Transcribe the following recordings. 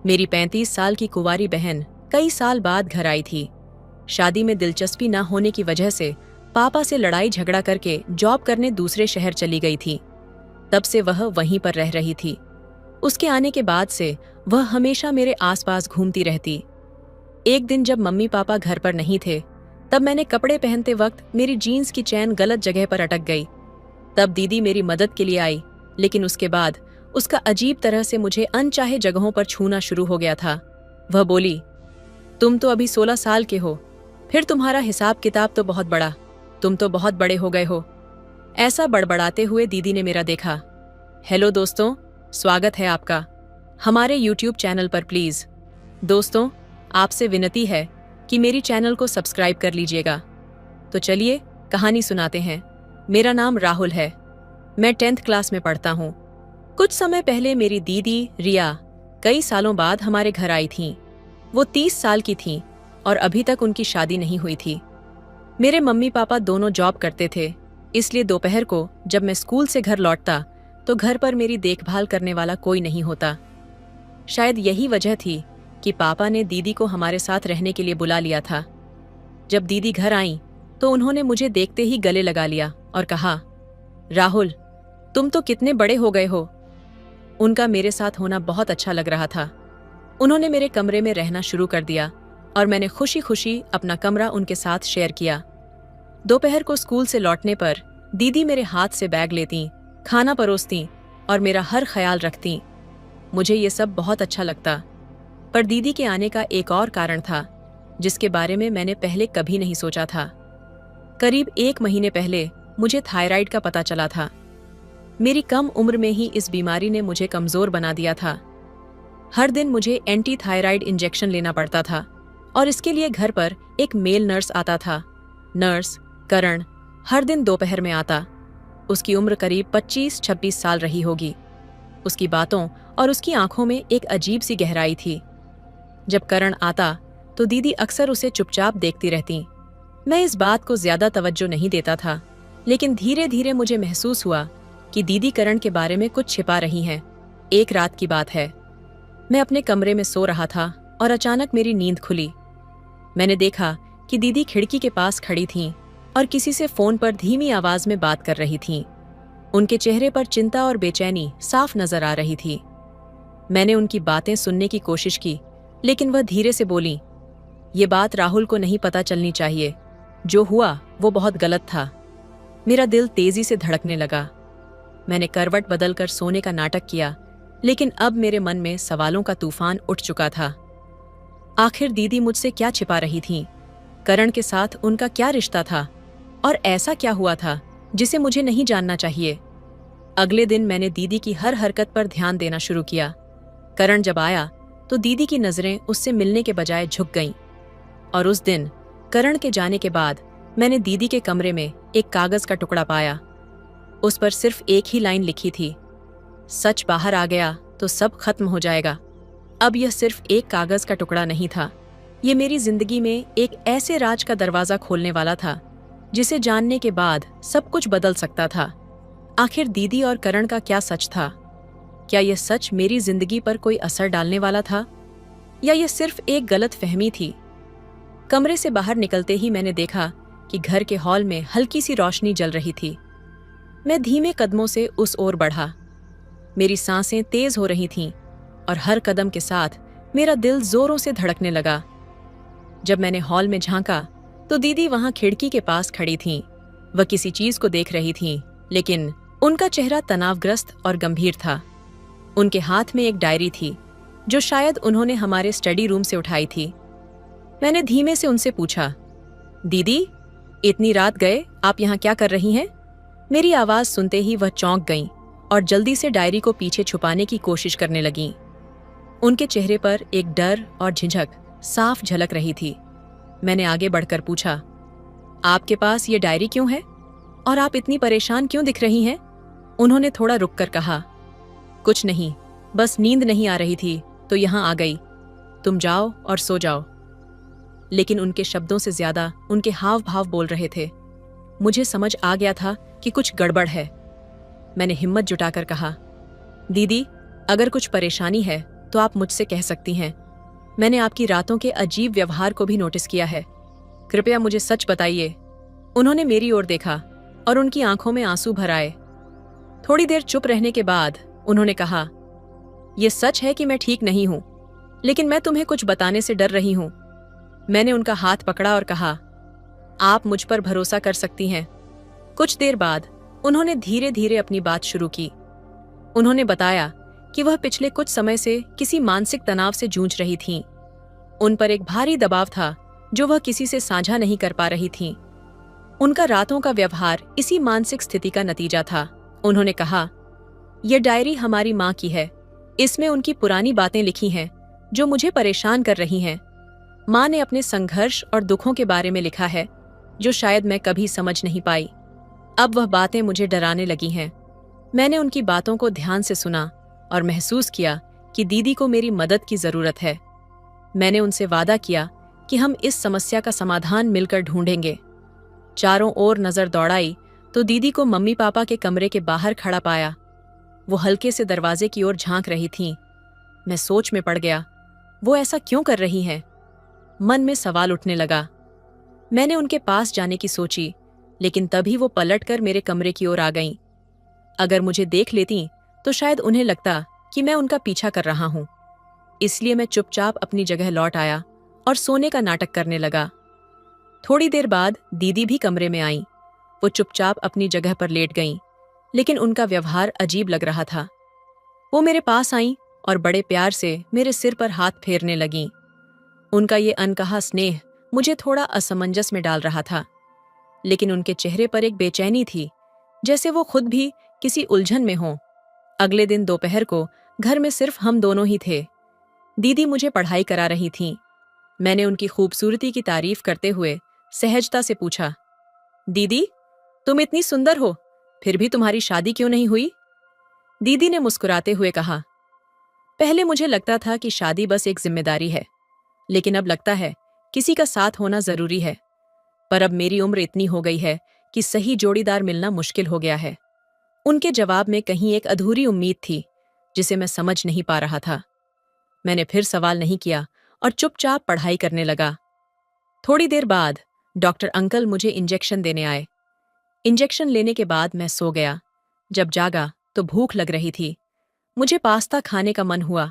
मेरी 35 साल की कुंवारी बहन कई साल बाद घर आई थी। शादी में दिलचस्पी न होने की वजह से पापा से लड़ाई झगड़ा करके जॉब करने दूसरे शहर चली गई थी। तब से वह वहीं पर रह रही थी। उसके आने के बाद से वह हमेशा मेरे आसपास घूमती रहती। एक दिन जब मम्मी पापा घर पर नहीं थे, तब मैंने कपड़े पहनते वक्त मेरी जीन्स की चैन गलत जगह पर अटक गई। तब दीदी मेरी मदद के लिए आई, लेकिन उसके बाद उसका अजीब तरह से मुझे अनचाहे जगहों पर छूना शुरू हो गया था। वह बोली, तुम तो अभी 16 साल के हो, फिर तुम्हारा हिसाब किताब तो बहुत बड़ा, तुम तो बहुत बड़े हो गए हो। ऐसा बड़बड़ाते हुए दीदी ने मेरा देखा। हेलो दोस्तों, स्वागत है आपका हमारे YouTube चैनल पर। प्लीज़ दोस्तों, आपसे विनती है कि मेरी चैनल को सब्सक्राइब कर लीजिएगा। तो चलिए कहानी सुनाते हैं। मेरा नाम राहुल है, मैं 10th क्लास में पढ़ता हूँ। कुछ समय पहले मेरी दीदी रिया कई सालों बाद हमारे घर आई थीं। वो 30 साल की थीं और अभी तक उनकी शादी नहीं हुई थी। मेरे मम्मी पापा दोनों जॉब करते थे, इसलिए दोपहर को जब मैं स्कूल से घर लौटता तो घर पर मेरी देखभाल करने वाला कोई नहीं होता। शायद यही वजह थी कि पापा ने दीदी को हमारे साथ रहने के लिए बुला लिया था। जब दीदी घर आईं तो उन्होंने मुझे देखते ही गले लगा लिया और कहा, राहुल, तुम तो कितने बड़े हो गए हो। उनका मेरे साथ होना बहुत अच्छा लग रहा था। उन्होंने मेरे कमरे में रहना शुरू कर दिया और मैंने खुशी खुशी अपना कमरा उनके साथ शेयर किया। दोपहर को स्कूल से लौटने पर दीदी मेरे हाथ से बैग लेती, खाना परोसती और मेरा हर ख्याल रखती। मुझे ये सब बहुत अच्छा लगता। पर दीदी के आने का एक और कारण था, जिसके बारे में मैंने पहले कभी नहीं सोचा था। करीब 1 महीने पहले मुझे थायराइड का पता चला था। मेरी कम उम्र में ही इस बीमारी ने मुझे कमज़ोर बना दिया था। हर दिन मुझे एंटी थायराइड इंजेक्शन लेना पड़ता था और इसके लिए घर पर एक मेल नर्स आता था। नर्स करण हर दिन दोपहर में आता। उसकी उम्र करीब 25-26 साल रही होगी। उसकी बातों और उसकी आंखों में एक अजीब सी गहराई थी। जब करण आता तो दीदी अक्सर उसे चुपचाप देखती रहती। मैं इस बात को ज्यादा तवज्जो नहीं देता था, लेकिन धीरे धीरे मुझे महसूस हुआ कि दीदी करण के बारे में कुछ छिपा रही हैं। एक रात की बात है, मैं अपने कमरे में सो रहा था और अचानक मेरी नींद खुली। मैंने देखा कि दीदी खिड़की के पास खड़ी थीं और किसी से फोन पर धीमी आवाज में बात कर रही थीं। उनके चेहरे पर चिंता और बेचैनी साफ नजर आ रही थी। मैंने उनकी बातें सुनने की कोशिश की, लेकिन वह धीरे से बोली, ये बात राहुल को नहीं पता चलनी चाहिए। जो हुआ वो बहुत गलत था। मेरा दिल तेजी से धड़कने लगा। मैंने करवट बदलकर सोने का नाटक किया, लेकिन अब मेरे मन में सवालों का तूफान उठ चुका था। आखिर दीदी मुझसे क्या छिपा रही थीं? करण के साथ उनका क्या रिश्ता था? और ऐसा क्या हुआ था जिसे मुझे नहीं जानना चाहिए? अगले दिन मैंने दीदी की हर हरकत पर ध्यान देना शुरू किया। करण जब आया तो दीदी की नजरें उससे मिलने के बजाय झुक गईं। और उस दिन करण के जाने के बाद मैंने दीदी के कमरे में एक कागज का टुकड़ा पाया। उस पर सिर्फ एक ही लाइन लिखी थी, सच बाहर आ गया तो सब खत्म हो जाएगा। अब यह सिर्फ एक कागज का टुकड़ा नहीं था, ये मेरी जिंदगी में एक ऐसे राज का दरवाजा खोलने वाला था जिसे जानने के बाद सब कुछ बदल सकता था। आखिर दीदी और करण का क्या सच था? क्या यह सच मेरी जिंदगी पर कोई असर डालने वाला था, या यह सिर्फ एक गलत फहमी थी? कमरे से बाहर निकलते ही मैंने देखा कि घर के हॉल में हल्की सी रोशनी जल रही थी। मैं धीमे कदमों से उस ओर बढ़ा। मेरी सांसें तेज हो रही थीं और हर कदम के साथ मेरा दिल जोरों से धड़कने लगा। जब मैंने हॉल में झांका तो दीदी वहां खिड़की के पास खड़ी थीं। वह किसी चीज को देख रही थीं, लेकिन उनका चेहरा तनावग्रस्त और गंभीर था। उनके हाथ में एक डायरी थी जो शायद उन्होंने हमारे स्टडी रूम से उठाई थी। मैंने धीमे से उनसे पूछा, दीदी, इतनी रात गए आप यहाँ क्या कर रही हैं? मेरी आवाज सुनते ही वह चौंक गईं और जल्दी से डायरी को पीछे छुपाने की कोशिश करने लगीं। उनके चेहरे पर एक डर और झिझक साफ झलक रही थी। मैंने आगे बढ़कर पूछा, आपके पास ये डायरी क्यों है और आप इतनी परेशान क्यों दिख रही हैं? उन्होंने थोड़ा रुककर कहा, कुछ नहीं, बस नींद नहीं आ रही थी तो यहाँ आ गई। तुम जाओ और सो जाओ। लेकिन उनके शब्दों से ज्यादा उनके हाव भाव बोल रहे थे। मुझे समझ आ गया था कि कुछ गड़बड़ है। मैंने हिम्मत जुटाकर कहा, दीदी, अगर कुछ परेशानी है तो आप मुझसे कह सकती हैं। मैंने आपकी रातों के अजीब व्यवहार को भी नोटिस किया है। कृपया मुझे सच बताइए। उन्होंने मेरी ओर देखा और उनकी आंखों में आंसू भर आए। थोड़ी देर चुप रहने के बाद उन्होंने कहा, यह सच है कि मैं ठीक नहीं हूं, लेकिन मैं तुम्हें कुछ बताने से डर रही हूं। मैंने उनका हाथ पकड़ा और कहा, आप मुझ पर भरोसा कर सकती हैं। कुछ देर बाद उन्होंने धीरे धीरे अपनी बात शुरू की। उन्होंने बताया कि वह पिछले कुछ समय से किसी मानसिक तनाव से जूझ रही थीं। उन पर एक भारी दबाव था जो वह किसी से साझा नहीं कर पा रही थीं। उनका रातों का व्यवहार इसी मानसिक स्थिति का नतीजा था। उन्होंने कहा, यह डायरी हमारी माँ की है। इसमें उनकी पुरानी बातें लिखी हैं जो मुझे परेशान कर रही हैं। माँ ने अपने संघर्ष और दुखों के बारे में लिखा है जो शायद मैं कभी समझ नहीं पाई। अब वह बातें मुझे डराने लगी हैं। मैंने उनकी बातों को ध्यान से सुना और महसूस किया कि दीदी को मेरी मदद की जरूरत है। मैंने उनसे वादा किया कि हम इस समस्या का समाधान मिलकर ढूंढेंगे। चारों ओर नजर दौड़ाई तो दीदी को मम्मी पापा के कमरे के बाहर खड़ा पाया। वो हल्के से दरवाजे की ओर झांक रही थीं। मैं सोच में पड़ गया, वो ऐसा क्यों कर रही हैं? मन में सवाल उठने लगा। मैंने उनके पास जाने की सोची, लेकिन तभी वो पलटकर मेरे कमरे की ओर आ गईं। अगर मुझे देख लेती तो शायद उन्हें लगता कि मैं उनका पीछा कर रहा हूं। इसलिए मैं चुपचाप अपनी जगह लौट आया और सोने का नाटक करने लगा। थोड़ी देर बाद दीदी भी कमरे में आईं। वो चुपचाप अपनी जगह पर लेट गईं, लेकिन उनका व्यवहार अजीब लग रहा था। वो मेरे पास आईं और बड़े प्यार से मेरे सिर पर हाथ फेरने लगीं। उनका ये अनकहा स्नेह मुझे थोड़ा असमंजस में डाल रहा था, लेकिन उनके चेहरे पर एक बेचैनी थी, जैसे वो खुद भी किसी उलझन में हों। अगले दिन दोपहर को घर में सिर्फ हम दोनों ही थे। दीदी मुझे पढ़ाई करा रही थीं। मैंने उनकी खूबसूरती की तारीफ करते हुए सहजता से पूछा, दीदी, तुम इतनी सुंदर हो, फिर भी तुम्हारी शादी क्यों नहीं हुई? दीदी ने मुस्कुराते हुए कहा, पहले मुझे लगता था कि शादी बस एक जिम्मेदारी है, लेकिन अब लगता है किसी का साथ होना जरूरी है। पर अब मेरी उम्र इतनी हो गई है कि सही जोड़ीदार मिलना मुश्किल हो गया है। उनके जवाब में कहीं एक अधूरी उम्मीद थी जिसे मैं समझ नहीं पा रहा था। मैंने फिर सवाल नहीं किया और चुपचाप पढ़ाई करने लगा। थोड़ी देर बाद डॉक्टर अंकल मुझे इंजेक्शन देने आए। इंजेक्शन लेने के बाद मैं सो गया। जब जागा तो भूख लग रही थी। मुझे पास्ता खाने का मन हुआ।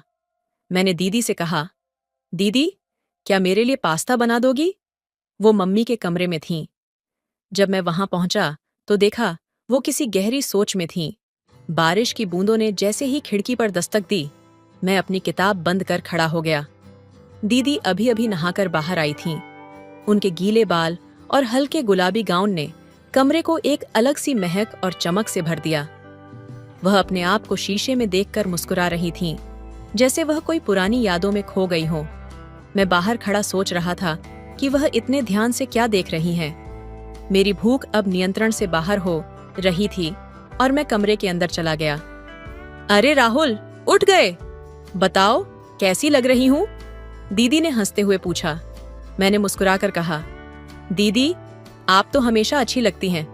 मैंने दीदी से कहा, दीदी, क्या मेरे लिए पास्ता बना दोगी? वो मम्मी के कमरे में थीं। जब मैं वहां पहुंचा तो देखा वो किसी गहरी सोच में थीं। बारिश की बूंदों ने जैसे ही खिड़की पर दस्तक दी, मैं अपनी किताब बंद कर खड़ा हो गया। दीदी अभी अभी नहाकर बाहर आई थीं। उनके गीले बाल और हल्के गुलाबी गाउन ने कमरे को एक अलग सी महक और चमक से भर दिया। वह अपने आप को शीशे में देखकर मुस्कुरा रही थीं, जैसे वह कोई पुरानी यादों में खो गई हो। मैं बाहर खड़ा सोच रहा था कि वह इतने ध्यान से क्या देख रही हैं। मेरी भूख अब नियंत्रण से बाहर हो रही थी और मैं कमरे के अंदर चला गया। अरे राहुल, उठ गए? बताओ, कैसी लग रही हूं? दीदी ने हंसते हुए पूछा। मैंने मुस्कुराकर कहा, दीदी, आप तो हमेशा अच्छी लगती हैं,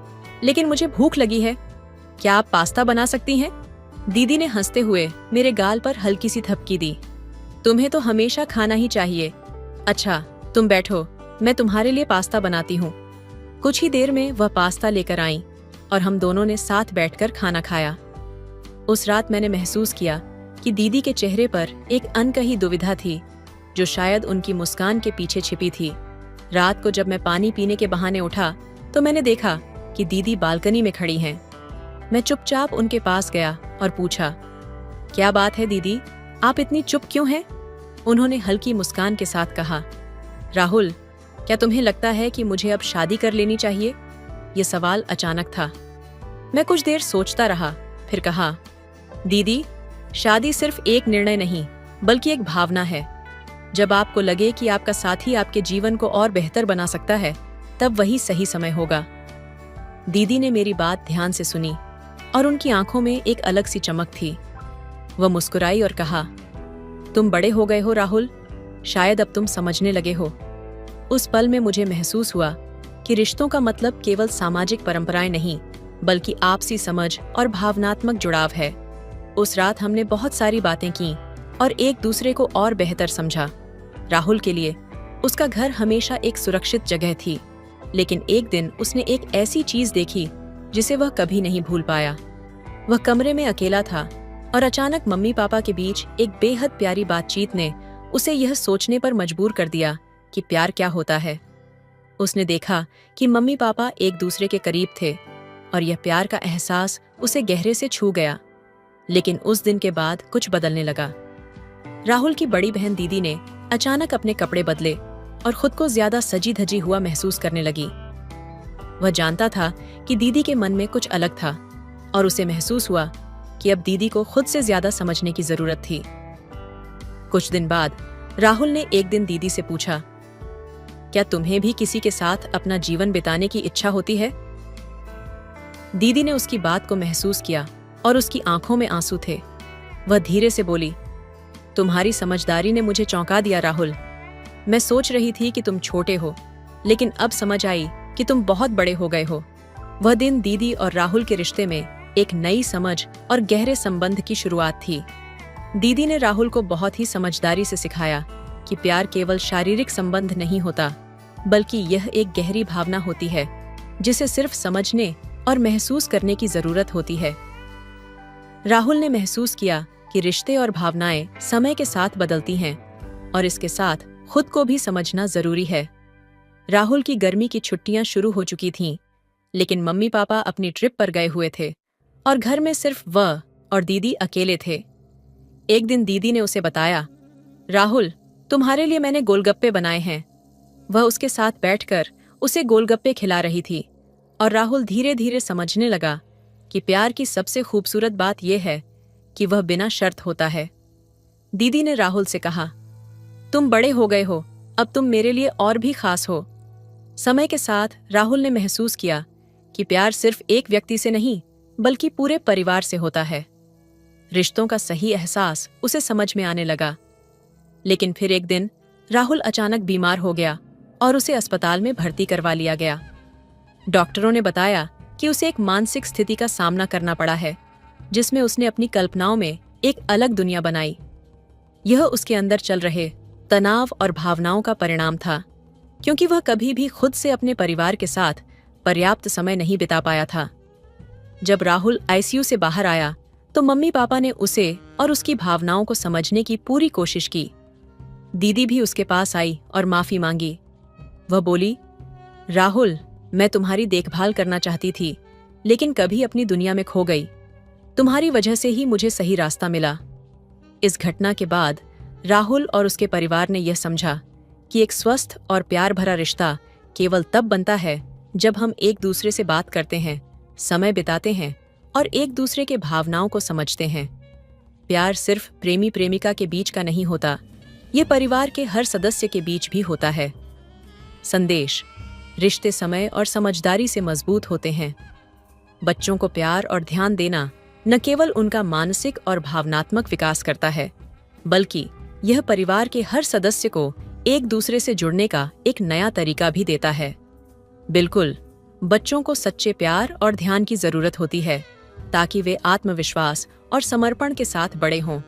लेकिन मुझे भूख लगी है। क्या आप पास्ता बना सकती हैं? दीदी ने हंसते हुए मेरे गाल पर हल्की सी थपकी दी। तुम्हें तो हमेशा खाना ही चाहिए। अच्छा, तुम बैठो, मैं तुम्हारे लिए पास्ता बनाती हूँ। कुछ ही देर में वह पास्ता लेकर आईं और हम दोनों ने साथ बैठकर खाना खाया। उस रात मैंने महसूस किया कि दीदी के चेहरे पर एक अनकही दुविधा थी, जो शायद उनकी मुस्कान के पीछे छिपी थी। रात को जब मैं पानी पीने के बहाने उठा तो मैंने देखा कि दीदी बालकनी में खड़ी हैं। मैं चुपचाप उनके पास गया और पूछा, क्या बात है दीदी, आप इतनी चुप क्यों हैं? उन्होंने हल्की मुस्कान के साथ कहा, राहुल, क्या तुम्हें लगता है कि मुझे अब शादी कर लेनी चाहिए? ये सवाल अचानक था। मैं कुछ देर सोचता रहा, फिर कहा, दीदी, शादी सिर्फ एक निर्णय नहीं, बल्कि एक भावना है। जब आपको लगे कि आपका साथी आपके जीवन को और बेहतर बना सकता है, तब वही सही समय होगा। दीदी ने मेरी बात ध्यान से सुनी और उनकी आंखों में एक अलग सी चमक थी। वह मुस्कुराई और कहा, तुम बड़े हो गए हो राहुल, शायद अब तुम समझने लगे हो। उस पल में मुझे महसूस हुआ कि रिश्तों का मतलब केवल सामाजिक परंपराएं नहीं, बल्कि आपसी समझ और भावनात्मक जुड़ाव है। उस रात हमने बहुत सारी बातें की, और एक दूसरे को और बेहतर समझा। राहुल के लिए उसका घर हमेशा एक सुरक्षित जगह थी, लेकिन एक दिन उसने एक ऐसी चीज देखी जिसे वह कभी नहीं भूल पाया। वह कमरे में अकेला था और अचानक मम्मी पापा के बीच एक बेहद प्यारी बातचीत ने उसे यह सोचने पर मजबूर कर दिया कि प्यार क्या होता है। उसने देखा कि मम्मी पापा एक दूसरे के करीब थे और यह प्यार का एहसास उसे गहरे से छू गया। लेकिन उस दिन के बाद कुछ बदलने लगा। राहुल की बड़ी बहन दीदी ने अचानक अपने कपड़े बदले और खुद को ज्यादा सजी धजी हुआ महसूस करने लगी। वह जानता था कि दीदी के मन में कुछ अलग था और उसे महसूस हुआ कि अब दीदी को खुद से ज्यादा समझने की जरूरत थी। कुछ दिन बाद राहुल ने एक दिन दीदी से पूछा, क्या तुम्हें भी किसी के साथ अपना जीवन बिताने की इच्छा होती है? दीदी ने उसकी बात को महसूस किया और उसकी आंखों में आंसू थे। वह धीरे से बोली, तुम्हारी समझदारी ने मुझे चौंका दिया राहुल। मैं सोच रही थी कि तुम छोटे हो, लेकिन अब समझ आई कि तुम बहुत बड़े हो गए हो। वह दिन दीदी और राहुल के रिश्ते में एक नई समझ और गहरे संबंध की शुरुआत थी। दीदी ने राहुल को बहुत ही समझदारी से सिखाया कि प्यार केवल शारीरिक संबंध नहीं होता, बल्कि यह एक गहरी भावना होती है जिसे सिर्फ समझने और महसूस करने की जरूरत होती है। राहुल ने महसूस किया कि रिश्ते और भावनाएं समय के साथ बदलती हैं और इसके साथ खुद को भी समझना जरूरी है। राहुल की गर्मी की छुट्टियां शुरू हो चुकी थीं, लेकिन मम्मी पापा अपनी ट्रिप पर गए हुए थे और घर में सिर्फ वह और दीदी अकेले थे। एक दिन दीदी ने उसे बताया, राहुल, तुम्हारे लिए मैंने गोलगप्पे बनाए हैं। वह उसके साथ बैठकर उसे गोलगप्पे खिला रही थी और राहुल धीरे धीरे समझने लगा कि प्यार की सबसे खूबसूरत बात यह है कि वह बिना शर्त होता है। दीदी ने राहुल से कहा, तुम बड़े हो गए हो, अब तुम मेरे लिए और भी खास हो। समय के साथ राहुल ने महसूस किया कि प्यार सिर्फ एक व्यक्ति से नहीं, बल्कि पूरे परिवार से होता है। रिश्तों का सही एहसास उसे समझ में आने लगा। लेकिन फिर एक दिन राहुल अचानक बीमार हो गया और उसे अस्पताल में भर्ती करवा लिया गया। डॉक्टरों ने बताया कि उसे एक मानसिक स्थिति का सामना करना पड़ा है, जिसमें उसने अपनी कल्पनाओं में एक अलग दुनिया बनाई। यह उसके अंदर चल रहे तनाव और भावनाओं का परिणाम था, क्योंकि वह कभी भी खुद से अपने परिवार के साथ पर्याप्त समय नहीं बिता पाया था। जब राहुल आईसीयू से बाहर आया तो मम्मी पापा ने उसे और उसकी भावनाओं को समझने की पूरी कोशिश की। दीदी भी उसके पास आई और माफी मांगी। वह बोली, राहुल, मैं तुम्हारी देखभाल करना चाहती थी, लेकिन कभी अपनी दुनिया में खो गई। तुम्हारी वजह से ही मुझे सही रास्ता मिला। इस घटना के बाद राहुल और उसके परिवार ने यह समझा कि एक स्वस्थ और प्यार भरा रिश्ता केवल तब बनता है जब हम एक दूसरे से बात करते हैं, समय बिताते हैं और एक दूसरे के भावनाओं को समझते हैं। प्यार सिर्फ प्रेमी प्रेमिका के बीच का नहीं होता, ये परिवार के हर सदस्य के बीच भी होता है। संदेश: रिश्ते समय और समझदारी से मजबूत होते हैं। बच्चों को प्यार और ध्यान देना न केवल उनका मानसिक और भावनात्मक विकास करता है, बल्कि यह परिवार के हर सदस्य को एक दूसरे से जुड़ने का एक नया तरीका भी देता है। बिल्कुल, बच्चों को सच्चे प्यार और ध्यान की जरूरत होती है, ताकि वे आत्मविश्वास और समर्पण के साथ बड़े हों।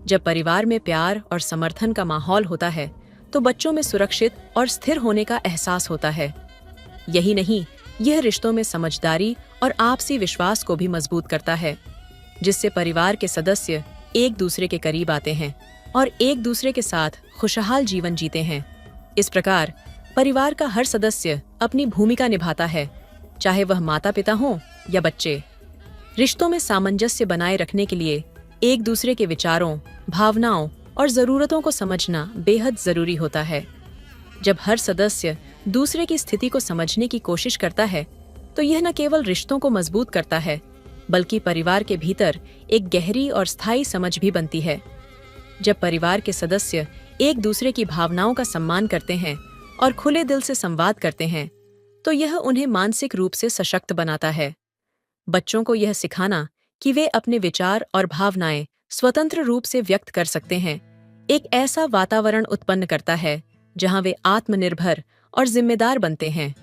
जब परिवार में प्यार और समर्थन का माहौल होता है, तो बच्चों में सुरक्षित और स्थिर होने का एहसास होता है। यही नहीं, यह रिश्तों में समझदारी और आपसी विश्वास को भी मजबूत करता है, जिससे परिवार के सदस्य एक दूसरे के करीब आते हैं और एक दूसरे के साथ खुशहाल जीवन जीते हैं। इस प्रकार परिवार का हर सदस्य अपनी भूमिका निभाता है, चाहे वह माता पिता हों या बच्चे। रिश्तों में सामंजस्य बनाए रखने के लिए एक दूसरे के विचारों, भावनाओं और जरूरतों को समझना बेहद जरूरी होता है। जब हर सदस्य दूसरे की स्थिति को समझने की कोशिश करता है, तो यह न केवल रिश्तों को मजबूत करता है, बल्कि परिवार के भीतर एक गहरी और स्थायी समझ भी बनती है। जब परिवार के सदस्य एक दूसरे की भावनाओं का सम्मान करते हैं और खुले दिल से संवाद करते हैं, तो यह उन्हें मानसिक रूप से सशक्त बनाता है। बच्चों को यह सिखाना कि वे अपने विचार और भावनाएं स्वतंत्र रूप से व्यक्त कर सकते हैं, एक ऐसा वातावरण उत्पन्न करता है जहां वे आत्मनिर्भर और जिम्मेदार बनते हैं।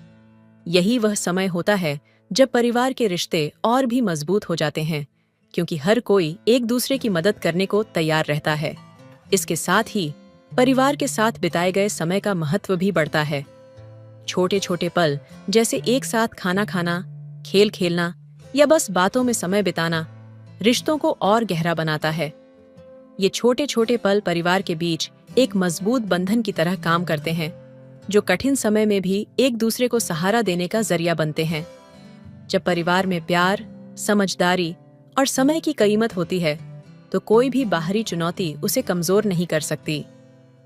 यही वह समय होता है जब परिवार के रिश्ते और भी मजबूत हो जाते हैं, क्योंकि हर कोई एक दूसरे की मदद करने को तैयार रहता है। इसके साथ ही परिवार के साथ बिताए गए समय का महत्व भी बढ़ता है। छोटे छोटे पल जैसे एक साथ खाना खाना, खेल खेलना या बस बातों में समय बिताना रिश्तों को और गहरा बनाता है। ये छोटे छोटे पल परिवार के बीच एक मजबूत बंधन की तरह काम करते हैं, जो कठिन समय में भी एक दूसरे को सहारा देने का जरिया बनते हैं। जब परिवार में प्यार, समझदारी और समय की कीमत होती है, तो कोई भी बाहरी चुनौती उसे कमजोर नहीं कर सकती।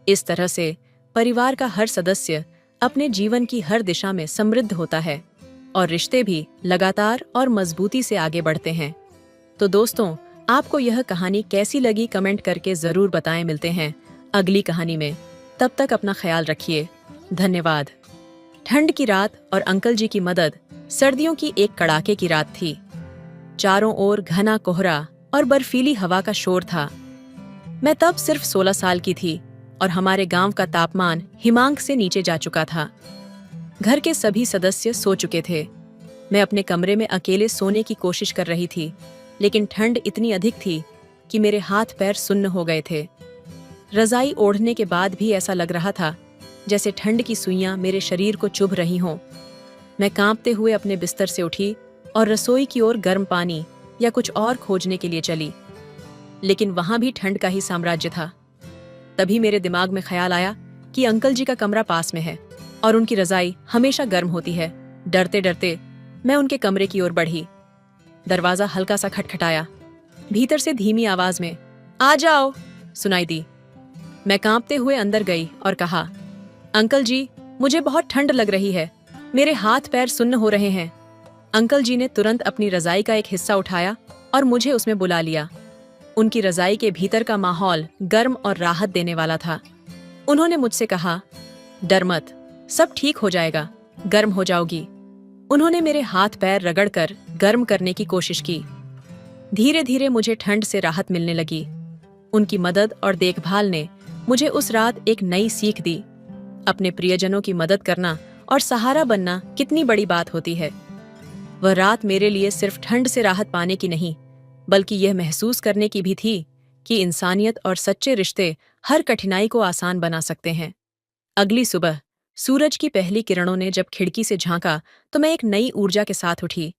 इस तरह से परिवार का हर सदस्य अपने जीवन की हर दिशा में समृद्ध होता है और रिश्ते भी लगातार और मजबूती से आगे बढ़ते हैं। तो दोस्तों, आपको यह कहानी कैसी लगी कमेंट करके जरूर बताएं। मिलते हैं अगली कहानी में। तब तक अपना ख्याल रखिए। धन्यवाद। ठंड की रात और अंकल जी की मदद। सर्दियों की एक कड़ाके की रात थी। चारों ओर घना कोहरा और बर्फीली हवा का शोर था। मैं तब सिर्फ 16 साल की थी और हमारे गांव का तापमान हिमांक से नीचे जा चुका था। घर के सभी सदस्य सो चुके थे। मैं अपने कमरे में अकेले सोने की कोशिश कर रही थी, लेकिन ठंड इतनी अधिक थी कि मेरे हाथ पैर सुन्न हो गए थे। रजाई ओढ़ने के बाद भी ऐसा लग रहा था जैसे ठंड की सुइयां मेरे शरीर को चुभ रही हों। मैं कांपते हुए अपने बिस्तर से उठी और रसोई की ओर गर्म पानी या कुछ और खोजने के लिए चली, लेकिन वहां भी ठंड का ही साम्राज्य था। तभी मेरे दिमाग में ख्याल आया कि अंकल जी का कमरा पास में है और उनकी रजाई हमेशा गर्म होती है। डरते डरते मैं उनके कमरे की ओर बढ़ी। दरवाजा हल्का सा खटखटाया। भीतर से धीमी आवाज में "आ जाओ" सुनाई दी। मैं कांपते हुए अंदर गई और कहा, "अंकल जी, मुझे बहुत ठंड लग रही है। मेरे हाथ पैर सुन्न हो रहे हैं।" अंकल जी ने तुरंत अपनी रजाई का एक हिस्सा उठाया और मुझे उसमें बुला लिया। उनकी रजाई के भीतर का माहौल गर्म और राहत देने वाला था। उन्होंने मुझसे कहा, "डर मत, सब ठीक हो जाएगा, गर्म हो जाओगी।" उन्होंने मेरे हाथ पैर रगड़कर गर्म करने की कोशिश की। धीरे धीरे मुझे ठंड से राहत मिलने लगी। उनकी मदद और देखभाल ने मुझे उस रात एक नई सीख दी। अपने प्रियजनों की मदद करना और सहारा बनना कितनी बड़ी बात होती है। वह रात मेरे लिए सिर्फ ठंड से राहत पाने की नहीं, बल्कि यह महसूस करने की भी थी कि इंसानियत और सच्चे रिश्ते हर कठिनाई को आसान बना सकते हैं। अगली सुबह सूरज की पहली किरणों ने जब खिड़की से झांका तो मैं एक नई ऊर्जा के साथ उठी।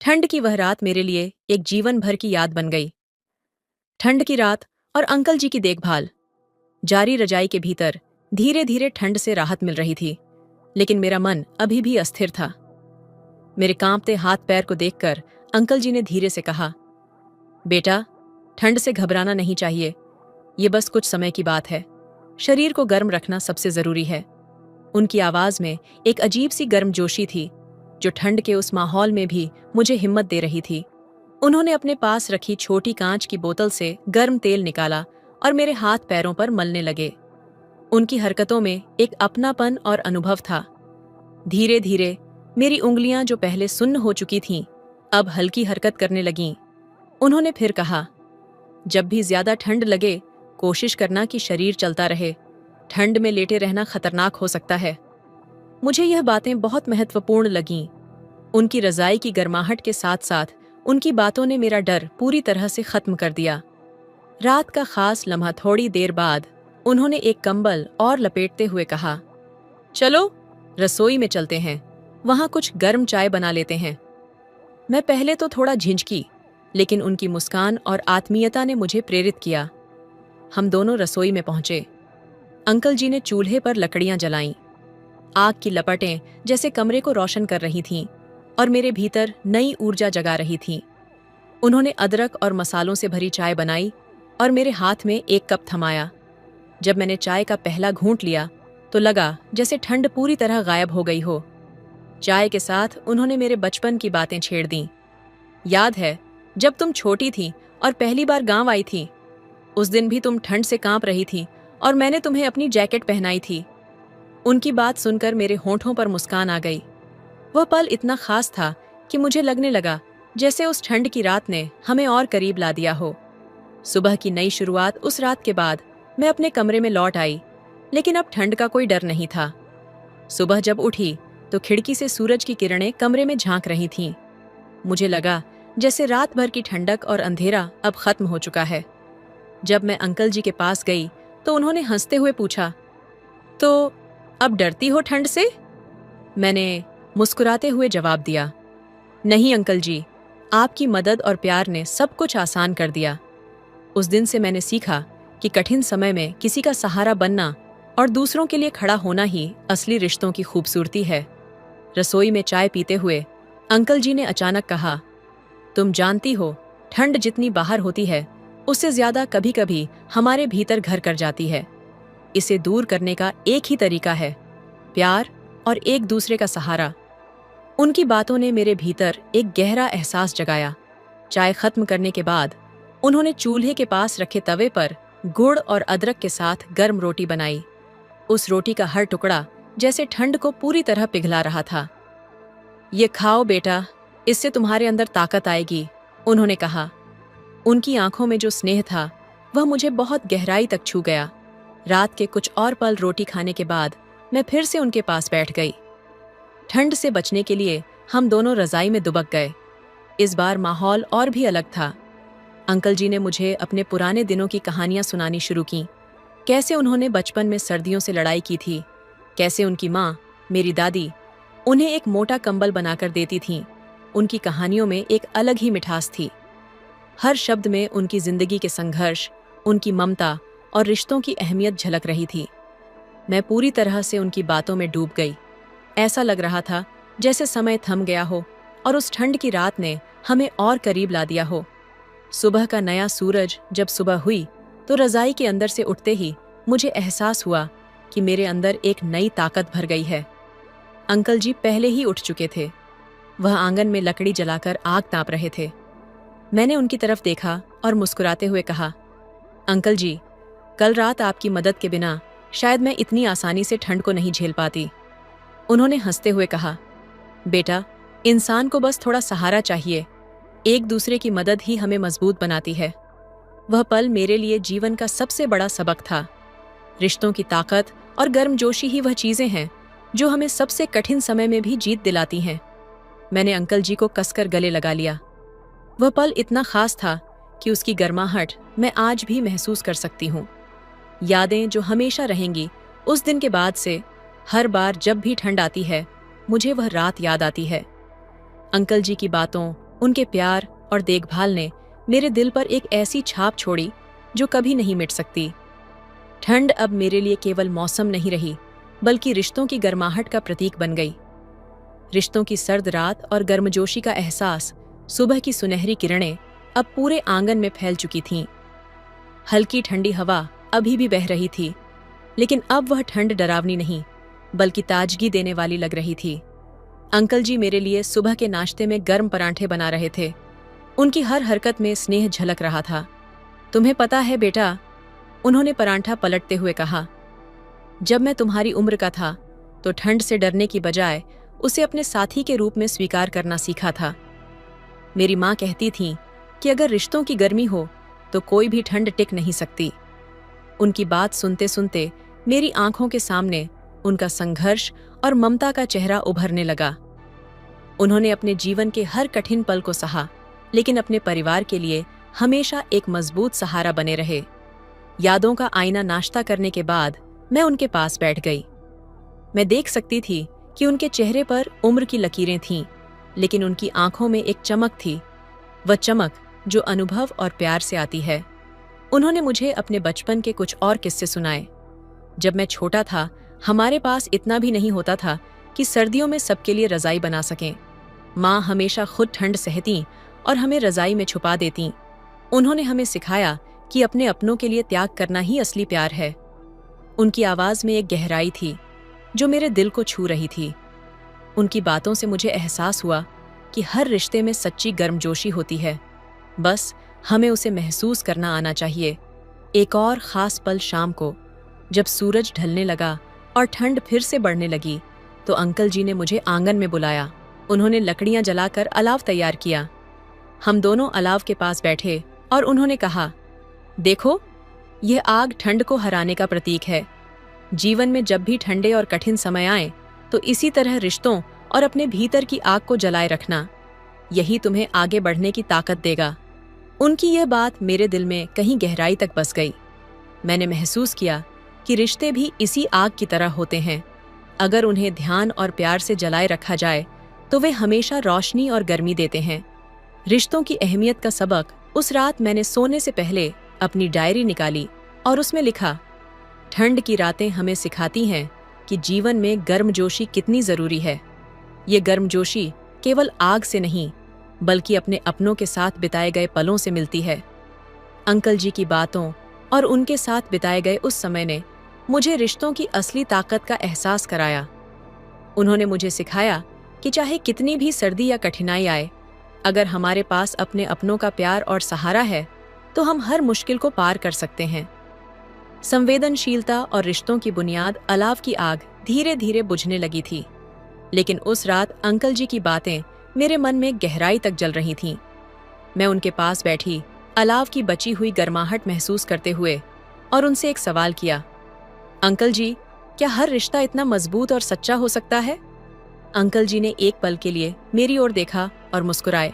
ठंड की वह रात मेरे लिए एक जीवन भर की याद बन गई। ठंड की रात और अंकल जी की देखभाल। जारी रजाई के भीतर धीरे धीरे ठंड से राहत मिल रही थी, लेकिन मेरा मन अभी भी अस्थिर था। मेरे कांपते हाथ पैर को देखकर अंकल जी ने धीरे से कहा, "बेटा, ठंड से घबराना नहीं चाहिए। ये बस कुछ समय की बात है। शरीर को गर्म रखना सबसे जरूरी है।" उनकी आवाज में एक अजीब सी गर्मजोशी थी, जो ठंड के उस माहौल में भी मुझे हिम्मत दे रही थी। उन्होंने अपने पास रखी छोटी कांच की बोतल से गर्म तेल निकाला और मेरे हाथ पैरों पर मलने लगे। उनकी हरकतों में एक अपनापन और अनुभव था। धीरे धीरे मेरी उंगलियां जो पहले सुन्न हो चुकी थीं, अब हल्की हरकत करने लगीं। उन्होंने फिर कहा, "जब भी ज्यादा ठंड लगे, कोशिश करना कि शरीर चलता रहे। ठंड में लेटे रहना खतरनाक हो सकता है।" मुझे यह बातें बहुत महत्वपूर्ण लगीं। उनकी रजाई की गर्माहट के साथ साथ उनकी बातों ने मेरा डर पूरी तरह से खत्म कर दिया। रात का खास लम्हा थोड़ी देर बाद उन्होंने एक कंबल और लपेटते हुए कहा, "चलो, रसोई में चलते हैं। वहां कुछ गर्म चाय बना लेते हैं।" मैं पहले तो थोड़ा झिझकी, लेकिन उनकी मुस्कान और आत्मीयता ने मुझे प्रेरित किया। हम दोनों रसोई में पहुंचे। अंकल जी ने चूल्हे पर लकड़ियां जलाईं। आग की लपटें जैसे कमरे को रोशन कर रही थीं और मेरे भीतर नई ऊर्जा जगा रही थीं। उन्होंने अदरक और मसालों से भरी चाय बनाई और मेरे हाथ में एक कप थमाया। जब मैंने चाय का पहला घूंट लिया तो लगा जैसे ठंड पूरी तरह गायब हो गई हो। चाय के साथ उन्होंने मेरे बचपन की बातें छेड़ दीं। "याद है जब तुम छोटी थी और पहली बार गांव आई थी? उस दिन भी तुम ठंड से कांप रही थी और मैंने तुम्हें अपनी जैकेट पहनाई थी।" उनकी बात सुनकर मेरे होंठों पर मुस्कान आ गई। वह पल इतना खास था कि मुझे लगने लगा जैसे उस ठंड की रात ने हमें और करीब ला दिया हो। सुबह की नई शुरुआत उस रात के बाद मैं अपने कमरे में लौट आई, लेकिन अब ठंड का कोई डर नहीं था। सुबह जब उठी तो खिड़की से सूरज की किरणें कमरे में झांक रही थीं। मुझे लगा जैसे रात भर की ठंडक और अंधेरा अब खत्म हो चुका है। जब मैं अंकल जी के पास गई तो उन्होंने हंसते हुए पूछा, तो अब डरती हो ठंड से? मैंने मुस्कुराते हुए जवाब दिया, नहीं अंकल जी, आपकी मदद और प्यार ने सब कुछ आसान कर दिया। उस दिन से मैंने सीखा कि कठिन समय में किसी का सहारा बनना और दूसरों के लिए खड़ा होना ही असली रिश्तों की खूबसूरती है। रसोई में चाय पीते हुए अंकल जी ने अचानक कहा, तुम जानती हो, ठंड जितनी बाहर होती है उससे ज्यादा कभी कभी हमारे भीतर घर कर जाती है। इसे दूर करने का एक ही तरीका है, प्यार और एक दूसरे का सहारा। उनकी बातों ने मेरे भीतर एक गहरा एहसास जगाया। चाय खत्म करने के बाद उन्होंने चूल्हे के पास रखे तवे पर गुड़ और अदरक के साथ गर्म रोटी बनाई। उस रोटी का हर टुकड़ा जैसे ठंड को पूरी तरह पिघला रहा था। ये खाओ बेटा, इससे तुम्हारे अंदर ताकत आएगी, उन्होंने कहा। उनकी आंखों में जो स्नेह था वह मुझे बहुत गहराई तक छू गया। रात के कुछ और पल रोटी खाने के बाद मैं फिर से उनके पास बैठ गई। ठंड से बचने के लिए हम दोनों रजाई में दुबक गए। इस बार माहौल और भी अलग था। अंकल जी ने मुझे अपने पुराने दिनों की कहानियां सुनानी शुरू की। कैसे उन्होंने बचपन में सर्दियों से लड़ाई की थी, कैसे उनकी माँ, मेरी दादी, उन्हें एक मोटा कंबल बनाकर देती थीं। उनकी कहानियों में एक अलग ही मिठास थी। हर शब्द में उनकी जिंदगी के संघर्ष, उनकी ममता और रिश्तों की अहमियत झलक रही थी। मैं पूरी तरह से उनकी बातों में डूब गई। ऐसा लग रहा था जैसे समय थम गया हो और उस ठंड की रात ने हमें और करीब ला दिया हो। सुबह का नया सूरज जब सुबह हुई तो रजाई के अंदर से उठते ही मुझे एहसास हुआ कि मेरे अंदर एक नई ताकत भर गई है। अंकल जी पहले ही उठ चुके थे। वह आंगन में लकड़ी जलाकर आग ताप रहे थे। मैंने उनकी तरफ देखा और मुस्कुराते हुए कहा, अंकल जी, कल रात आपकी मदद के बिना शायद मैं इतनी आसानी से ठंड को नहीं झेल पाती। उन्होंने हंसते हुए कहा, बेटा, इंसान को बस थोड़ा सहारा चाहिए। एक दूसरे की मदद ही हमें मजबूत बनाती है। वह पल मेरे लिए जीवन का सबसे बड़ा सबक था। रिश्तों की ताकत और गर्मजोशी ही वह चीजें हैं जो हमें सबसे कठिन समय में भी जीत दिलाती हैं। मैंने अंकल जी को कसकर गले लगा लिया। वह पल इतना खास था कि उसकी गर्माहट मैं आज भी महसूस कर सकती हूँ। यादें जो हमेशा रहेंगी। उस दिन के बाद से हर बार जब भी ठंड आती है मुझे वह रात याद आती है। अंकल जी की बातों, उनके प्यार और देखभाल ने मेरे दिल पर एक ऐसी छाप छोड़ी जो कभी नहीं मिट सकती। ठंड अब मेरे लिए केवल मौसम नहीं रही, बल्कि रिश्तों की गर्माहट का प्रतीक बन गई। रिश्तों की सर्द रात और गर्मजोशी का एहसास, सुबह की सुनहरी किरणें अब पूरे आंगन में फैल चुकी थीं। हल्की ठंडी हवा अभी भी बह रही थी, लेकिन अब वह ठंड डरावनी नहीं, बल्कि ताजगी देने वाली लग रही थी। अंकल जी मेरे लिए सुबह के नाश्ते में गर्म परांठे बना रहे थे। उनकी हर हरकत में स्नेह झलक रहा था। तुम्हें पता है बेटा, उन्होंने परांठा पलटते हुए कहा, जब मैं तुम्हारी उम्र का था तो ठंड से डरने की बजाय उसे अपने साथी के रूप में स्वीकार करना सीखा था। मेरी माँ कहती थी कि अगर रिश्तों की गर्मी हो तो कोई भी ठंड टिक नहीं सकती। उनकी बात सुनते सुनते मेरी आंखों के सामने उनका संघर्ष और ममता का चेहरा उभरने लगा। उन्होंने अपने जीवन के हर कठिन पल को सहा, लेकिन अपने परिवार के लिए हमेशा एक मजबूत सहारा बने रहे। यादों का आईना नाश्ता करने के बाद मैं उनके पास बैठ गई। मैं देख सकती थी कि उनके चेहरे पर उम्र की लकीरें थीं, लेकिन उनकी आंखों में एक चमक थी, वह चमक जो अनुभव और प्यार से आती है। उन्होंने मुझे अपने बचपन के कुछ और किस्से सुनाए। जब मैं छोटा था, हमारे पास इतना भी नहीं होता था कि सर्दियों में सबके लिए रजाई बना सकें। माँ हमेशा खुद ठंड सहती और हमें रजाई में छुपा देती। उन्होंने हमें सिखाया कि अपने अपनों के लिए त्याग करना ही असली प्यार है। उनकी आवाज़ में एक गहराई थी जो मेरे दिल को छू रही थी। उनकी बातों से मुझे एहसास हुआ कि हर रिश्ते में सच्ची गर्मजोशी होती है, बस हमें उसे महसूस करना आना चाहिए। एक और ख़ास पल शाम को, जब सूरज ढलने लगा और ठंड फिर से बढ़ने लगी, तो अंकल जी ने मुझे आंगन में बुलाया। उन्होंने लकड़ियां जलाकर अलाव तैयार किया। हम दोनों अलाव के पास बैठे और उन्होंने कहा, देखो, यह आग ठंड को हराने का प्रतीक है। जीवन में जब भी ठंडे और कठिन समय आए तो इसी तरह रिश्तों और अपने भीतर की आग को जलाए रखना। यही तुम्हें आगे बढ़ने की ताकत देगा। उनकी यह बात मेरे दिल में कहीं गहराई तक बस गई। मैंने महसूस किया कि रिश्ते भी इसी आग की तरह होते हैं। अगर उन्हें ध्यान और प्यार से जलाए रखा जाए तो वे हमेशा रोशनी और गर्मी देते हैं। रिश्तों की अहमियत का सबक उस रात मैंने सोने से पहले अपनी डायरी निकाली और उसमें लिखा, ठंड की रातें हमें सिखाती हैं कि जीवन में गर्मजोशी कितनी जरूरी है। ये गर्मजोशी केवल आग से नहीं बल्कि अपने अपनों के साथ बिताए गए पलों से मिलती है। अंकल जी की बातों और उनके साथ बिताए गए उस समय ने मुझे रिश्तों की असली ताकत का एहसास कराया। उन्होंने मुझे सिखाया कि चाहे कितनी भी सर्दी या कठिनाई आए, अगर हमारे पास अपने अपनों का प्यार और सहारा है तो हम हर मुश्किल को पार कर सकते हैं। संवेदनशीलता और रिश्तों की बुनियाद अलाव की आग धीरे धीरे बुझने लगी थी, लेकिन उस रात अंकल जी की बातें मेरे मन में गहराई तक जल रही थीं। मैं उनके पास बैठी अलाव की बची हुई गर्माहट महसूस करते हुए और उनसे एक सवाल किया, अंकल जी, क्या हर रिश्ता इतना मजबूत और सच्चा हो सकता है? अंकल जी ने एक पल के लिए मेरी ओर देखा और मुस्कुराए।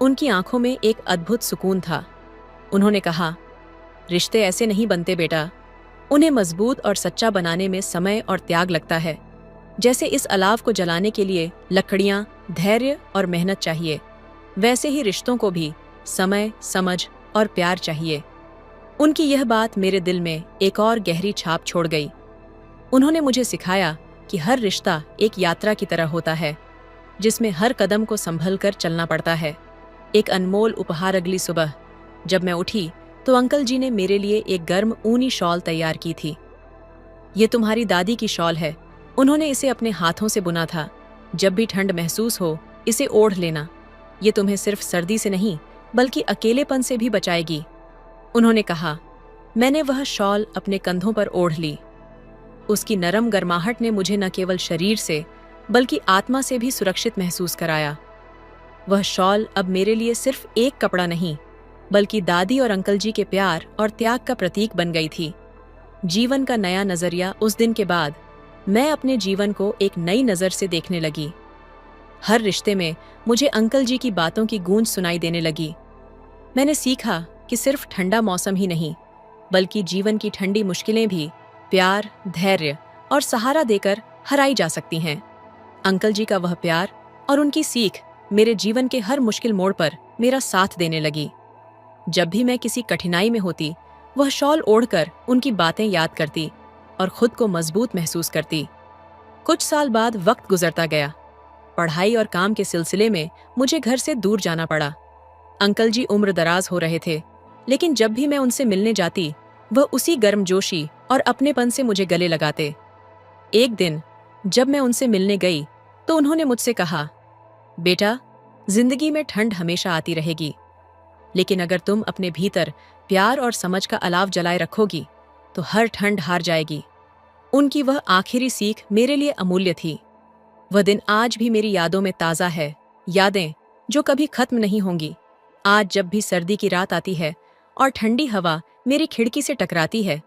उनकी आंखों में एक अद्भुत सुकून था। उन्होंने कहा, रिश्ते ऐसे नहीं बनते बेटा, उन्हें मजबूत और सच्चा बनाने में समय और त्याग लगता है। जैसे इस अलाव को जलाने के लिए लकड़ियां, धैर्य और मेहनत चाहिए, वैसे ही रिश्तों को भी समय, समझ और प्यार चाहिए। उनकी यह बात मेरे दिल में एक और गहरी छाप छोड़ गई। उन्होंने मुझे सिखाया कि हर रिश्ता एक यात्रा की तरह होता है, जिसमें हर कदम को संभल कर चलना पड़ता है। एक अनमोल उपहार अगली सुबह जब मैं उठी तो अंकल जी ने मेरे लिए एक गर्म ऊनी शॉल तैयार की थी। ये तुम्हारी दादी की शॉल है, उन्होंने इसे अपने हाथों से बुना था। जब भी ठंड महसूस हो इसे ओढ़ लेना, ये तुम्हें सिर्फ सर्दी से नहीं बल्कि अकेलेपन से भी बचाएगी। उन्होंने कहा। मैंने वह शॉल अपने कंधों पर ओढ़ ली। उसकी नरम गर्माहट ने मुझे न केवल शरीर से बल्कि आत्मा से भी सुरक्षित महसूस कराया। वह शॉल अब मेरे लिए सिर्फ एक कपड़ा नहीं बल्कि दादी और अंकल जी के प्यार और त्याग का प्रतीक बन गई थी। जीवन का नया नजरिया उस दिन के बाद मैं अपने जीवन को एक नई नज़र से देखने लगी। हर रिश्ते में मुझे अंकल जी की बातों की गूंज सुनाई देने लगी। मैंने सीखा कि सिर्फ ठंडा मौसम ही नहीं बल्कि जीवन की ठंडी मुश्किलें भी प्यार, धैर्य और सहारा देकर हराई जा सकती हैं। अंकल जी का वह प्यार और उनकी सीख मेरे जीवन के हर मुश्किल मोड़ पर मेरा साथ देने लगी। जब भी मैं किसी कठिनाई में होती, वह शॉल ओढ़कर उनकी बातें याद करती और खुद को मजबूत महसूस करती। कुछ साल बाद वक्त गुजरता गया। पढ़ाई और काम के सिलसिले में मुझे घर से दूर जाना पड़ा। अंकल जी उम्र दराज हो रहे थे, लेकिन जब भी मैं उनसे मिलने जाती, वह उसी गर्मजोशी और अपनेपन से मुझे गले लगाते। एक दिन जब मैं उनसे मिलने गई तो उन्होंने मुझसे कहा, बेटा, जिंदगी में ठंड हमेशा आती रहेगी, लेकिन अगर तुम अपने भीतर प्यार और समझ का अलाव जलाए रखोगी तो हर ठंड हार जाएगी। उनकी वह आखिरी सीख मेरे लिए अमूल्य थी। वह दिन आज भी मेरी यादों में ताज़ा है, यादें जो कभी खत्म नहीं होंगी। आज जब भी सर्दी की रात आती है और ठंडी हवा मेरी खिड़की से टकराती है,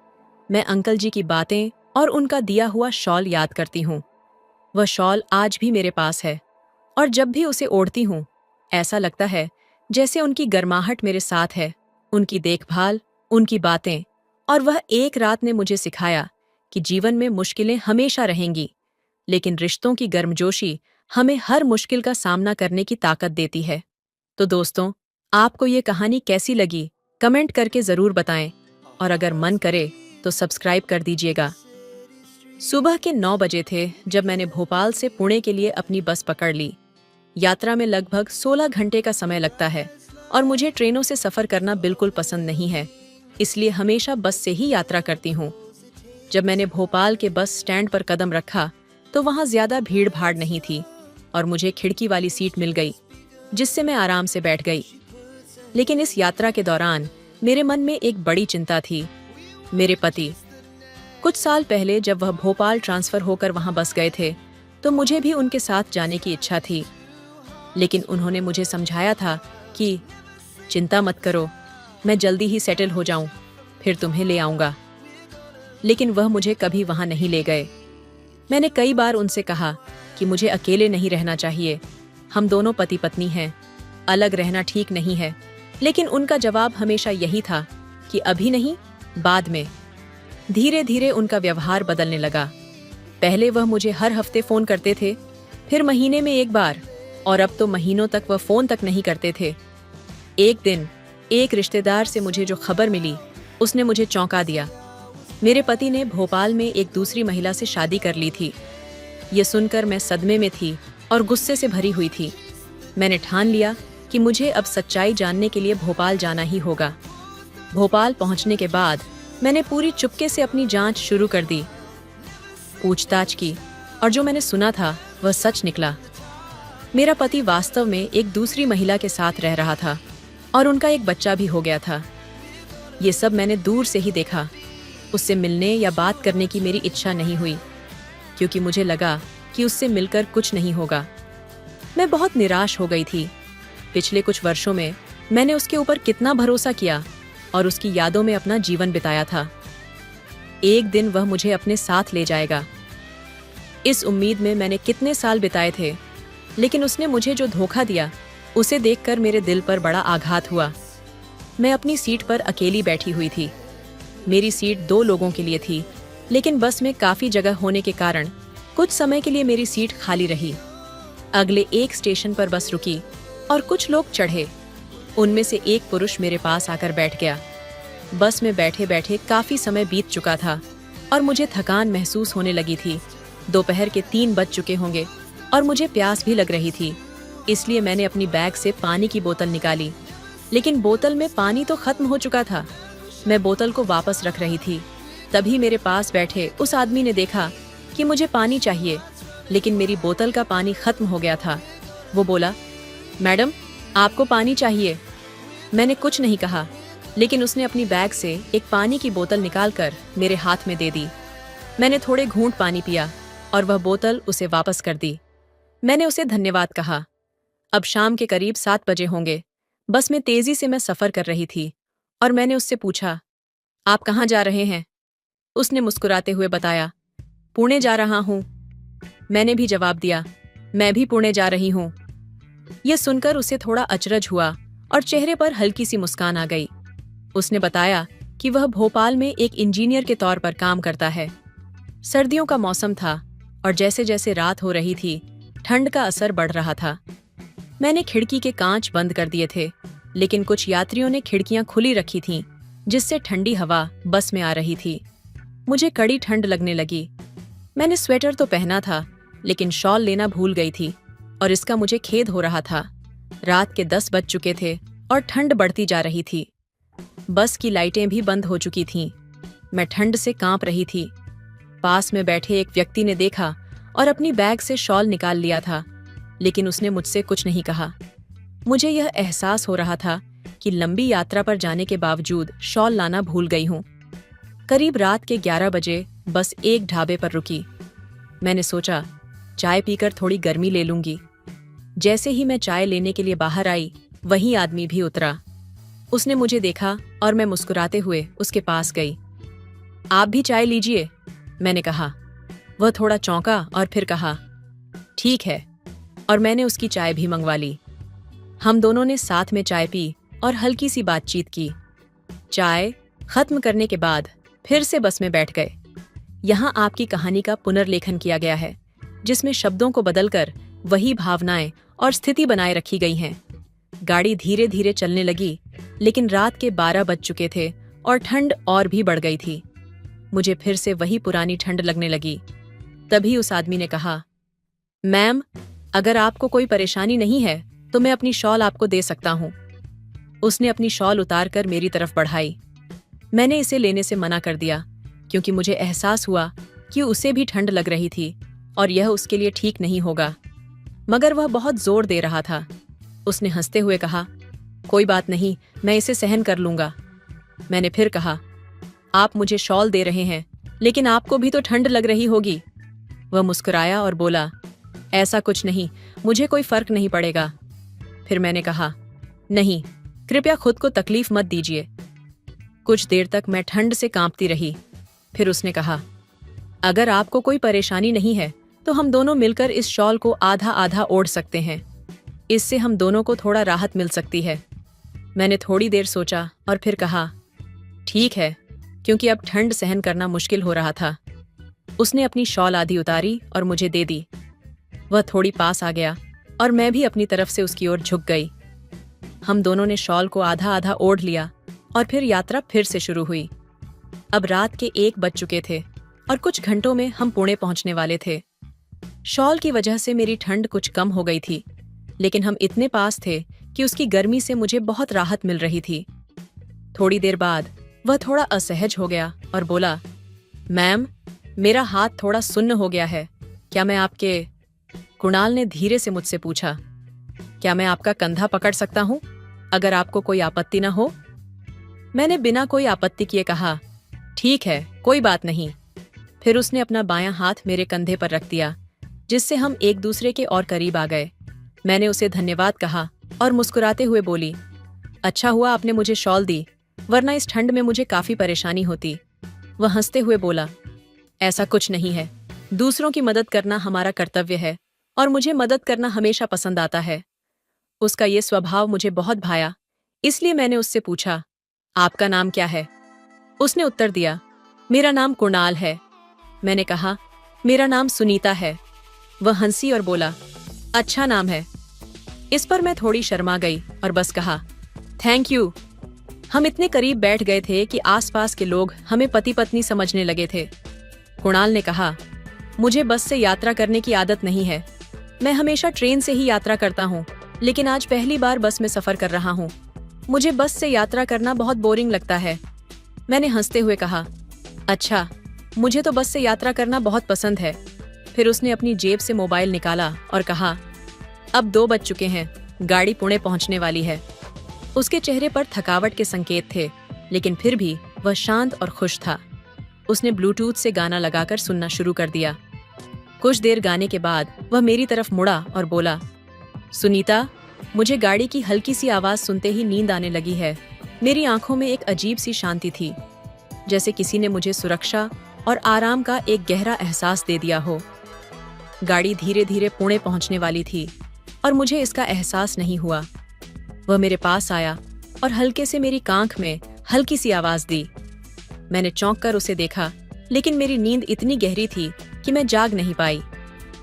मैं अंकल जी की बातें और उनका दिया हुआ शॉल याद करती हूँ। वह शॉल आज भी मेरे पास है और जब भी उसे ओढ़ती हूँ, ऐसा लगता है जैसे उनकी गर्माहट मेरे साथ है। उनकी देखभाल, उनकी बातें और वह एक रात ने मुझे सिखाया कि जीवन में मुश्किलें हमेशा रहेंगी, लेकिन रिश्तों की गर्मजोशी हमें हर मुश्किल का सामना करने की ताकत देती है। तो दोस्तों, आपको ये कहानी कैसी लगी कमेंट करके ज़रूर बताएं और अगर मन करे तो सब्सक्राइब कर दीजिएगा। सुबह के 9 बजे थे जब मैंने भोपाल से पुणे के लिए अपनी बस पकड़ ली। यात्रा में लगभग 16 घंटे का समय लगता है और मुझे ट्रेनों से सफ़र करना बिल्कुल पसंद नहीं है, इसलिए हमेशा बस से ही यात्रा करती हूँ। जब मैंने भोपाल के बस स्टैंड पर कदम रखा तो वहाँ ज़्यादा भीड़ भाड़ नहीं थी और मुझे खिड़की वाली सीट मिल गई, जिससे मैं आराम से बैठ गई। लेकिन इस यात्रा के दौरान मेरे मन में एक बड़ी चिंता थी, मेरे पति। कुछ साल पहले जब वह भोपाल ट्रांसफ़र होकर वहाँ बस गए थे तो मुझे भी उनके साथ जाने की इच्छा थी, लेकिन उन्होंने मुझे समझाया था कि चिंता मत करो, मैं जल्दी ही सेटल हो जाऊं, फिर तुम्हें ले आऊँगा। लेकिन वह मुझे कभी वहाँ नहीं ले गए। मैंने कई बार उनसे कहा कि मुझे अकेले नहीं रहना चाहिए, हम दोनों पति पत्नी हैं अलग रहना ठीक नहीं है, लेकिन उनका जवाब हमेशा यही था कि अभी नहीं, बाद में। धीरे धीरे उनका व्यवहार बदलने लगा। पहले वह मुझे हर हफ्ते फोन करते थे, फिर महीने में एक बार, और अब तो महीनों तक वह फोन तक नहीं करते थे। एक दिन एक रिश्तेदार से मुझे जो खबर मिली उसने मुझे चौंका दिया। मेरे पति ने भोपाल में एक दूसरी महिला से शादी कर ली थी। ये सुनकर मैं सदमे में थी और गुस्से से भरी हुई थी। मैंने ठान लिया कि मुझे अब सच्चाई जानने के लिए भोपाल जाना ही होगा। भोपाल पहुंचने के बाद मैंने पूरी चुपके से अपनी जांच शुरू कर दी, पूछताछ की, और जो मैंने सुना था वह सच निकला। मेरा पति वास्तव में एक दूसरी महिला के साथ रह रहा था और उनका एक बच्चा भी हो गया था। ये सब मैंने दूर से ही देखा। उससे मिलने या बात करने की मेरी इच्छा नहीं हुई, क्योंकि मुझे लगा कि उससे मिलकर कुछ नहीं होगा। मैं बहुत निराश हो गई थी। पिछले कुछ वर्षों में मैंने उसके ऊपर कितना भरोसा किया और उसकी यादों में अपना जीवन बिताया था। एक दिन वह मुझे अपने साथ ले जाएगा, इस उम्मीद में मैंने कितने साल बिताए थे। लेकिन उसने मुझे जो धोखा दिया उसे देखकर मेरे दिल पर बड़ा आघात हुआ। मैं अपनी सीट पर अकेली बैठी हुई थी। मेरी सीट 2 लोगों के लिए थी, लेकिन बस में काफी जगह होने के कारण कुछ समय के लिए मेरी सीट खाली रही। अगले एक स्टेशन पर बस रुकी और कुछ लोग चढ़े। उनमें से एक पुरुष मेरे पास आकर बैठ गया। बस में बैठे बैठे काफी समय बीत चुका था और मुझे थकान महसूस होने लगी थी। दोपहर के 3 बज चुके होंगे और मुझे प्यास भी लग रही थी, इसलिए मैंने अपनी बैग से पानी की बोतल निकाली, लेकिन बोतल में पानी तो खत्म हो चुका था। मैं बोतल को वापस रख रही थी, तभी मेरे पास बैठे उस आदमी ने देखा कि मुझे पानी चाहिए, लेकिन मेरी बोतल का पानी खत्म हो गया था। वो बोला, मैडम, आपको पानी चाहिए? मैंने कुछ नहीं कहा, लेकिन उसने अपनी बैग से एक पानी की बोतल निकालकर मेरे हाथ में दे दी। मैंने थोड़े घूंट पानी पिया और वह बोतल उसे वापस कर दी। मैंने उसे धन्यवाद कहा। अब शाम के करीब 7 बजे होंगे। बस में तेजी से मैं सफर कर रही थी और मैंने उससे पूछा, आप कहाँ जा रहे हैं? उसने मुस्कुराते हुए बताया, पुणे जा रहा हूँ। मैंने भी जवाब दिया, मैं भी पुणे जा रही हूँ। यह सुनकर उसे थोड़ा अचरज हुआ और चेहरे पर हल्की सी मुस्कान आ गई। उसने बताया कि वह भोपाल में एक इंजीनियर के तौर पर काम करता है। सर्दियों का मौसम था और जैसे जैसे रात हो रही थी, ठंड का असर बढ़ रहा था। मैंने खिड़की के कांच बंद कर दिए थे, लेकिन कुछ यात्रियों ने खिड़कियां खुली रखी थीं, जिससे ठंडी हवा बस में आ रही थी। मुझे कड़ी ठंड लगने लगी। मैंने स्वेटर तो पहना था, लेकिन शॉल लेना भूल गई थी और इसका मुझे खेद हो रहा था। रात के 10 बज चुके थे और ठंड बढ़ती जा रही थी। बस की लाइटें भी बंद हो चुकी थीं। मैं ठंड से कांप रही थी। पास में बैठे एक व्यक्ति ने देखा और अपनी बैग से शॉल निकाल लिया था, लेकिन उसने मुझसे कुछ नहीं कहा। मुझे यह एहसास हो रहा था कि लंबी यात्रा पर जाने के बावजूद शॉल लाना भूल गई हूँ। करीब रात के 11 बजे बस एक ढाबे पर रुकी। मैंने सोचा, चाय पीकर थोड़ी गर्मी ले लूंगी। जैसे ही मैं चाय लेने के लिए बाहर आई, वही आदमी भी उतरा। उसने मुझे देखा और मैं मुस्कुराते हुए उसके पास गई। आप भी चाय लीजिए, मैंने कहा। वह थोड़ा चौंका और फिर कहा, ठीक है, और मैंने उसकी चाय भी मंगवा ली। हम दोनों ने साथ में चाय पी और हल्की सी बातचीत की। चाय खत्म करने के बाद फिर से बस में बैठ गए। यहाँ आपकी कहानी का पुनर्लेखन किया गया है, जिसमें शब्दों को बदलकर वही भावनाएं और स्थिति बनाए रखी गई हैं। गाड़ी धीरे धीरे चलने लगी, लेकिन रात के 12 बज चुके थे और ठंड और भी बढ़ गई थी। मुझे फिर से वही पुरानी ठंड लगने लगी। तभी उस आदमी ने कहा, मैम, अगर आपको कोई परेशानी नहीं है तो मैं अपनी शॉल आपको दे सकता हूँ। उसने अपनी शॉल उतारकर मेरी तरफ बढ़ाई। मैंने इसे लेने से मना कर दिया, क्योंकि मुझे एहसास हुआ कि उसे भी ठंड लग रही थी और यह उसके लिए ठीक नहीं होगा। मगर वह बहुत जोर दे रहा था। उसने हंसते हुए कहा, कोई बात नहीं, मैं इसे सहन कर लूंगा। मैंने फिर कहा, आप मुझे शॉल दे रहे हैं, लेकिन आपको भी तो ठंड लग रही होगी। वह मुस्कुराया और बोला, ऐसा कुछ नहीं, मुझे कोई फर्क नहीं पड़ेगा। फिर मैंने कहा, नहीं, कृपया खुद को तकलीफ मत दीजिए। कुछ देर तक मैं ठंड से कांपती रही। फिर उसने कहा, अगर आपको कोई परेशानी नहीं है तो हम दोनों मिलकर इस शॉल को आधा आधा ओढ़ सकते हैं। इससे हम दोनों को थोड़ा राहत मिल सकती है। मैंने थोड़ी देर सोचा और फिर कहा, ठीक है, क्योंकि अब ठंड सहन करना मुश्किल हो रहा था। उसने अपनी शॉल आधी उतारी और मुझे दे दी। वह थोड़ी पास आ गया और मैं भी अपनी तरफ से उसकी ओर झुक गई। हम दोनों ने शॉल को आधा आधा ओढ़ लिया और फिर यात्रा फिर से शुरू हुई। अब रात के 1 बज चुके थे और कुछ घंटों में हम पुणे पहुंचने वाले थे। शॉल की वजह से मेरी ठंड कुछ कम हो गई थी, लेकिन हम इतने पास थे कि उसकी गर्मी से मुझे बहुत राहत मिल रही थी। थोड़ी देर बाद वह थोड़ा असहज हो गया और बोला, मैम, मेरा हाथ थोड़ा सुन्न हो गया है, क्या मैं आपके... कुणाल ने धीरे से मुझसे पूछा, क्या मैं आपका कंधा पकड़ सकता हूं, अगर आपको कोई आपत्ति न हो? मैंने बिना कोई आपत्ति किए कहा, ठीक है, कोई बात नहीं। फिर उसने अपना बायां हाथ मेरे कंधे पर रख दिया, जिससे हम एक दूसरे के और करीब आ गए। मैंने उसे धन्यवाद कहा और मुस्कुराते हुए बोली, अच्छा हुआ आपने मुझे शॉल दी, वरना इस ठंड में मुझे काफी परेशानी होती। वह हंसते हुए बोला, ऐसा कुछ नहीं है, दूसरों की मदद करना हमारा कर्तव्य है और मुझे मदद करना हमेशा पसंद आता है। उसका ये स्वभाव मुझे बहुत भाया, इसलिए मैंने उससे पूछा, आपका नाम क्या है? उसने उत्तर दिया, मेरा नाम कुणाल है। मैंने कहा, मेरा नाम सुनीता है। वह हंसी और बोला, अच्छा नाम है। इस पर मैं थोड़ी शर्मा गई और बस कहा, थैंक यू। हम इतने करीब बैठ गए थे कि आसपास के लोग हमें पति पत्नी समझने लगे थे। कुणाल ने कहा, मुझे बस से यात्रा करने की आदत नहीं है, मैं हमेशा ट्रेन से ही यात्रा करता हूँ, लेकिन आज पहली बार बस में सफर कर रहा हूँ। मुझे बस से यात्रा करना बहुत बोरिंग लगता है। मैंने हंसते हुए कहा, अच्छा, मुझे तो बस से यात्रा करना बहुत पसंद है। फिर उसने अपनी जेब से मोबाइल निकाला और कहा, अब 2 बज चुके हैं, गाड़ी पुणे पहुंचने वाली है। उसके चेहरे पर थकावट के संकेत थे, लेकिन फिर भी वह शांत और खुश था। उसने ब्लूटूथ से गाना लगाकर सुनना शुरू कर दिया। कुछ देर गाने के बाद वह मेरी तरफ मुड़ा और बोला, सुनीता, मुझे गाड़ी की हल्की सी आवाज सुनते ही नींद आने लगी है। मेरी आंखों में एक अजीब सी शांति थी, जैसे किसी ने मुझे सुरक्षा और आराम का एक गहरा एहसास दे दिया हो। गाड़ी धीरे धीरे पुणे पहुंचने वाली थी और मुझे इसका एहसास नहीं हुआ। वह मेरे पास आया और हल्के से मेरी कांख में हल्की सी आवाज दी। मैंने चौंक कर उसे देखा, लेकिन मेरी नींद इतनी गहरी थी कि मैं जाग नहीं पाई।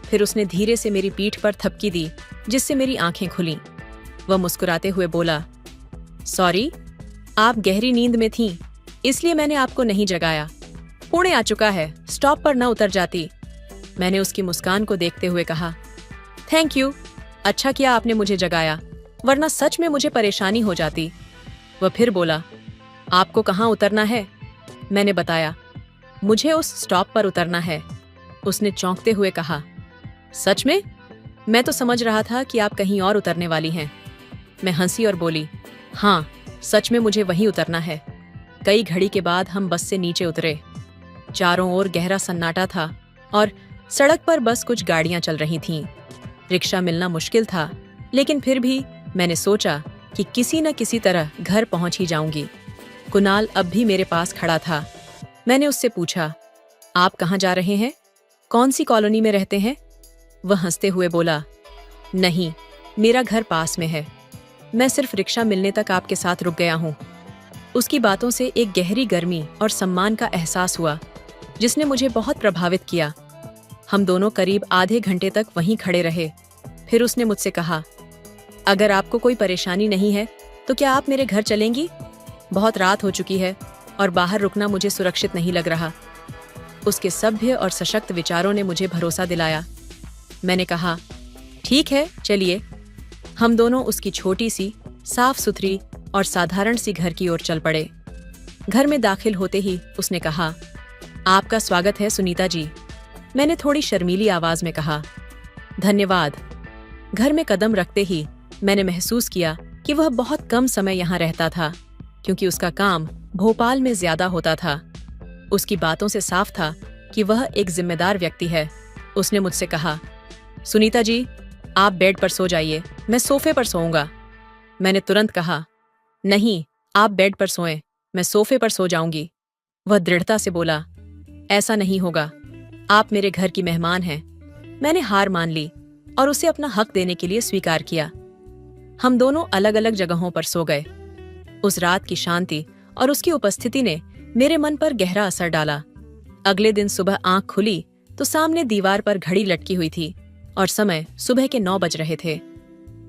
फिर उसने धीरे से मेरी पीठ पर थपकी दी, जिससे मेरी आंखें खुलीं। वह मुस्कुराते हुए बोला, सॉरी, आप गहरी नींद में थीं, इसलिए मैंने आपको नहीं जगाया। पुणे आ चुका है, स्टॉप पर न उतर जाती। मैंने उसकी मुस्कान को देखते हुए कहा, थैंक यू, अच्छा किया आपने मुझे जगाया, वरना सच में मुझे परेशानी हो जाती। वह फिर बोला, आपको कहाँ उतरना है? मैंने बताया, मुझे उस स्टॉप पर उतरना है। उसने चौंकते हुए कहा, सच में? मैं तो समझ रहा था कि आप कहीं और उतरने वाली हैं। मैं हंसी और बोली, हाँ, सच में मुझे वहीं उतरना है। कई घड़ी के बाद हम बस से नीचे उतरे। चारों ओर गहरा सन्नाटा था और सड़क पर बस कुछ गाड़ियां चल रही थीं। रिक्शा मिलना मुश्किल था, लेकिन फिर भी मैंने सोचा कि किसी न किसी तरह घर पहुंच ही जाऊंगी। कुणाल अब भी मेरे पास खड़ा था। मैंने उससे पूछा, आप कहाँ जा रहे हैं? कौन सी कॉलोनी में रहते हैं? वह हंसते हुए बोला, नहीं, मेरा घर पास में है। मैं सिर्फ रिक्शा मिलने तक आपके साथ रुक गया हूँ। उसकी बातों से एक गहरी गर्मी और सम्मान का एहसास हुआ, जिसने मुझे बहुत प्रभावित किया। हम दोनों करीब आधे घंटे तक वहीं खड़े रहे। फिर उसने मुझसे कहा, अगर आपको कोई परेशानी नहीं है तो क्या आप मेरे घर चलेंगी? बहुत रात हो चुकी है और बाहर रुकना मुझे सुरक्षित नहीं लग रहा। उसके सभ्य और सशक्त विचारों ने मुझे भरोसा दिलाया। मैंने कहा, ठीक है, चलिए। हम दोनों उसकी छोटी सी, साफ सुथरी और साधारण सी घर की ओर चल पड़े। घर में दाखिल होते ही उसने कहा, आपका स्वागत है सुनीता जी। मैंने थोड़ी शर्मीली आवाज में कहा, धन्यवाद। घर में कदम रखते ही मैंने महसूस किया कि वह बहुत कम समय यहाँ रहता था, क्योंकि उसका काम भोपाल में ज्यादा होता था। उसकी बातों से साफ था कि वह एक जिम्मेदार व्यक्ति है। उसने मुझसे कहा, सुनीता जी, आप बेड पर सो जाइए, मैं सोफे पर सोऊंगा। मैंने तुरंत कहा, नहीं, आप बेड पर सोएं, मैं सोफे पर सो जाऊंगी। वह दृढ़ता से बोला, ऐसा नहीं होगा, आप मेरे घर की मेहमान हैं। मैंने हार मान ली और उसे अपना हक देने के लिए स्वीकार किया। हम दोनों अलग अलग जगहों पर सो गए। उस रात की शांति और उसकी उपस्थिति ने मेरे मन पर गहरा असर डाला। अगले दिन सुबह आंख खुली तो सामने दीवार पर घड़ी लटकी हुई थी और समय सुबह के 9 बज रहे थे।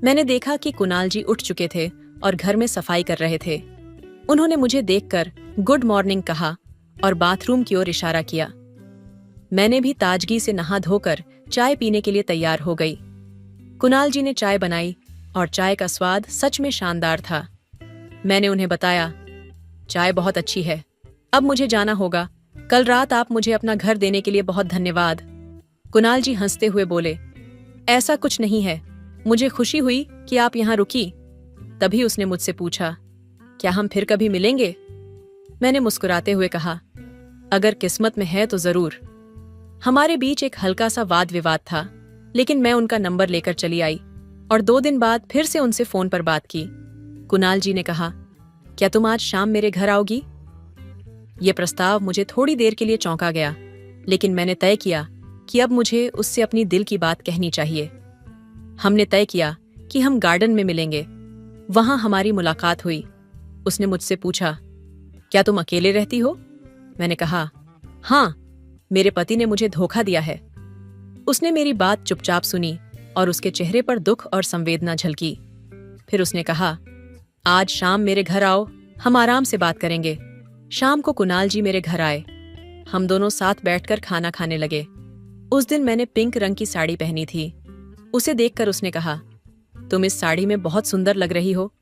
मैंने देखा कि कुणाल जी उठ चुके थे और घर में सफाई कर रहे थे। उन्होंने मुझे देखकर गुड मॉर्निंग कहा और बाथरूम की ओर इशारा किया। मैंने भी ताजगी से नहा धोकर चाय पीने के लिए तैयार हो गई। कुणाल जी ने चाय बनाई और चाय का स्वाद सच में शानदार था। मैंने उन्हें बताया, चाय बहुत अच्छी है, अब मुझे जाना होगा। कल रात आप मुझे अपना घर देने के लिए बहुत धन्यवाद। कुणाल जी हंसते हुए बोले, ऐसा कुछ नहीं है, मुझे खुशी हुई कि आप यहाँ रुकी। तभी उसने मुझसे पूछा, क्या हम फिर कभी मिलेंगे? मैंने मुस्कुराते हुए कहा, अगर किस्मत में है तो जरूर। हमारे बीच एक हल्का सा वाद विवाद था, लेकिन मैं उनका नंबर लेकर चली आई और 2 दिन बाद फिर से उनसे फोन पर बात की। कुणाल जी ने कहा, क्या तुम आज शाम मेरे घर आओगी? ये प्रस्ताव मुझे थोड़ी देर के लिए चौंका गया, लेकिन मैंने तय किया कि अब मुझे उससे अपनी दिल की बात कहनी चाहिए। हमने तय किया कि हम गार्डन में मिलेंगे। वहां हमारी मुलाकात हुई। उसने मुझसे पूछा, क्या तुम अकेले रहती हो? मैंने कहा, हाँ, मेरे पति ने मुझे धोखा दिया है। उसने मेरी बात चुपचाप सुनी और उसके चेहरे पर दुख और संवेदना झलकी। फिर उसने कहा, आज शाम मेरे घर आओ, हम आराम से बात करेंगे। शाम को कुणाल जी मेरे घर आए। हम दोनों साथ बैठकर खाना खाने लगे। उस दिन मैंने पिंक रंग की साड़ी पहनी थी। उसे देखकर उसने कहा, तुम इस साड़ी में बहुत सुंदर लग रही हो।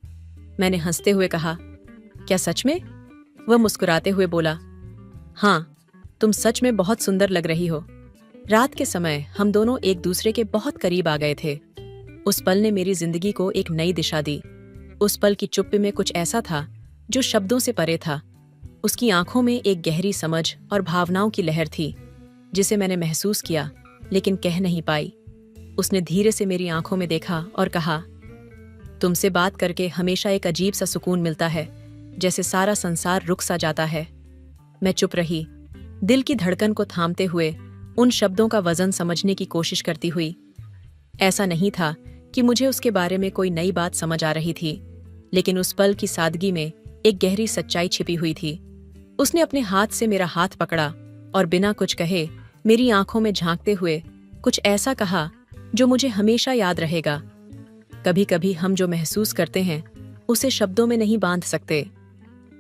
मैंने हंसते हुए कहा, क्या सच में? वह मुस्कुराते हुए बोला, हाँ, तुम सच में बहुत सुंदर लग रही हो। रात के समय हम दोनों एक दूसरे के बहुत करीब आ गए थे। उस पल ने मेरी जिंदगी को एक नई दिशा दी। उस पल की चुप्पी में कुछ ऐसा था जो शब्दों से परे था। उसकी आंखों में एक गहरी समझ और भावनाओं की लहर थी, जिसे मैंने महसूस किया लेकिन कह नहीं पाई। उसने धीरे से मेरी आंखों में देखा और कहा, तुमसे बात करके हमेशा एक अजीब सा सुकून मिलता है, जैसे सारा संसार रुक सा जाता है। मैं चुप रही, दिल की धड़कन को थामते हुए उन शब्दों का वजन समझने की कोशिश करती हुई। ऐसा नहीं था कि मुझे उसके बारे में कोई नई बात समझ आ रही थी, लेकिन उस पल की सादगी में एक गहरी सच्चाई छिपी हुई थी। उसने अपने हाथ से मेरा हाथ पकड़ा और बिना कुछ कहे मेरी आंखों में झांकते हुए कुछ ऐसा कहा जो मुझे हमेशा याद रहेगा। कभी कभी हम जो महसूस करते हैं उसे शब्दों में नहीं बांध सकते,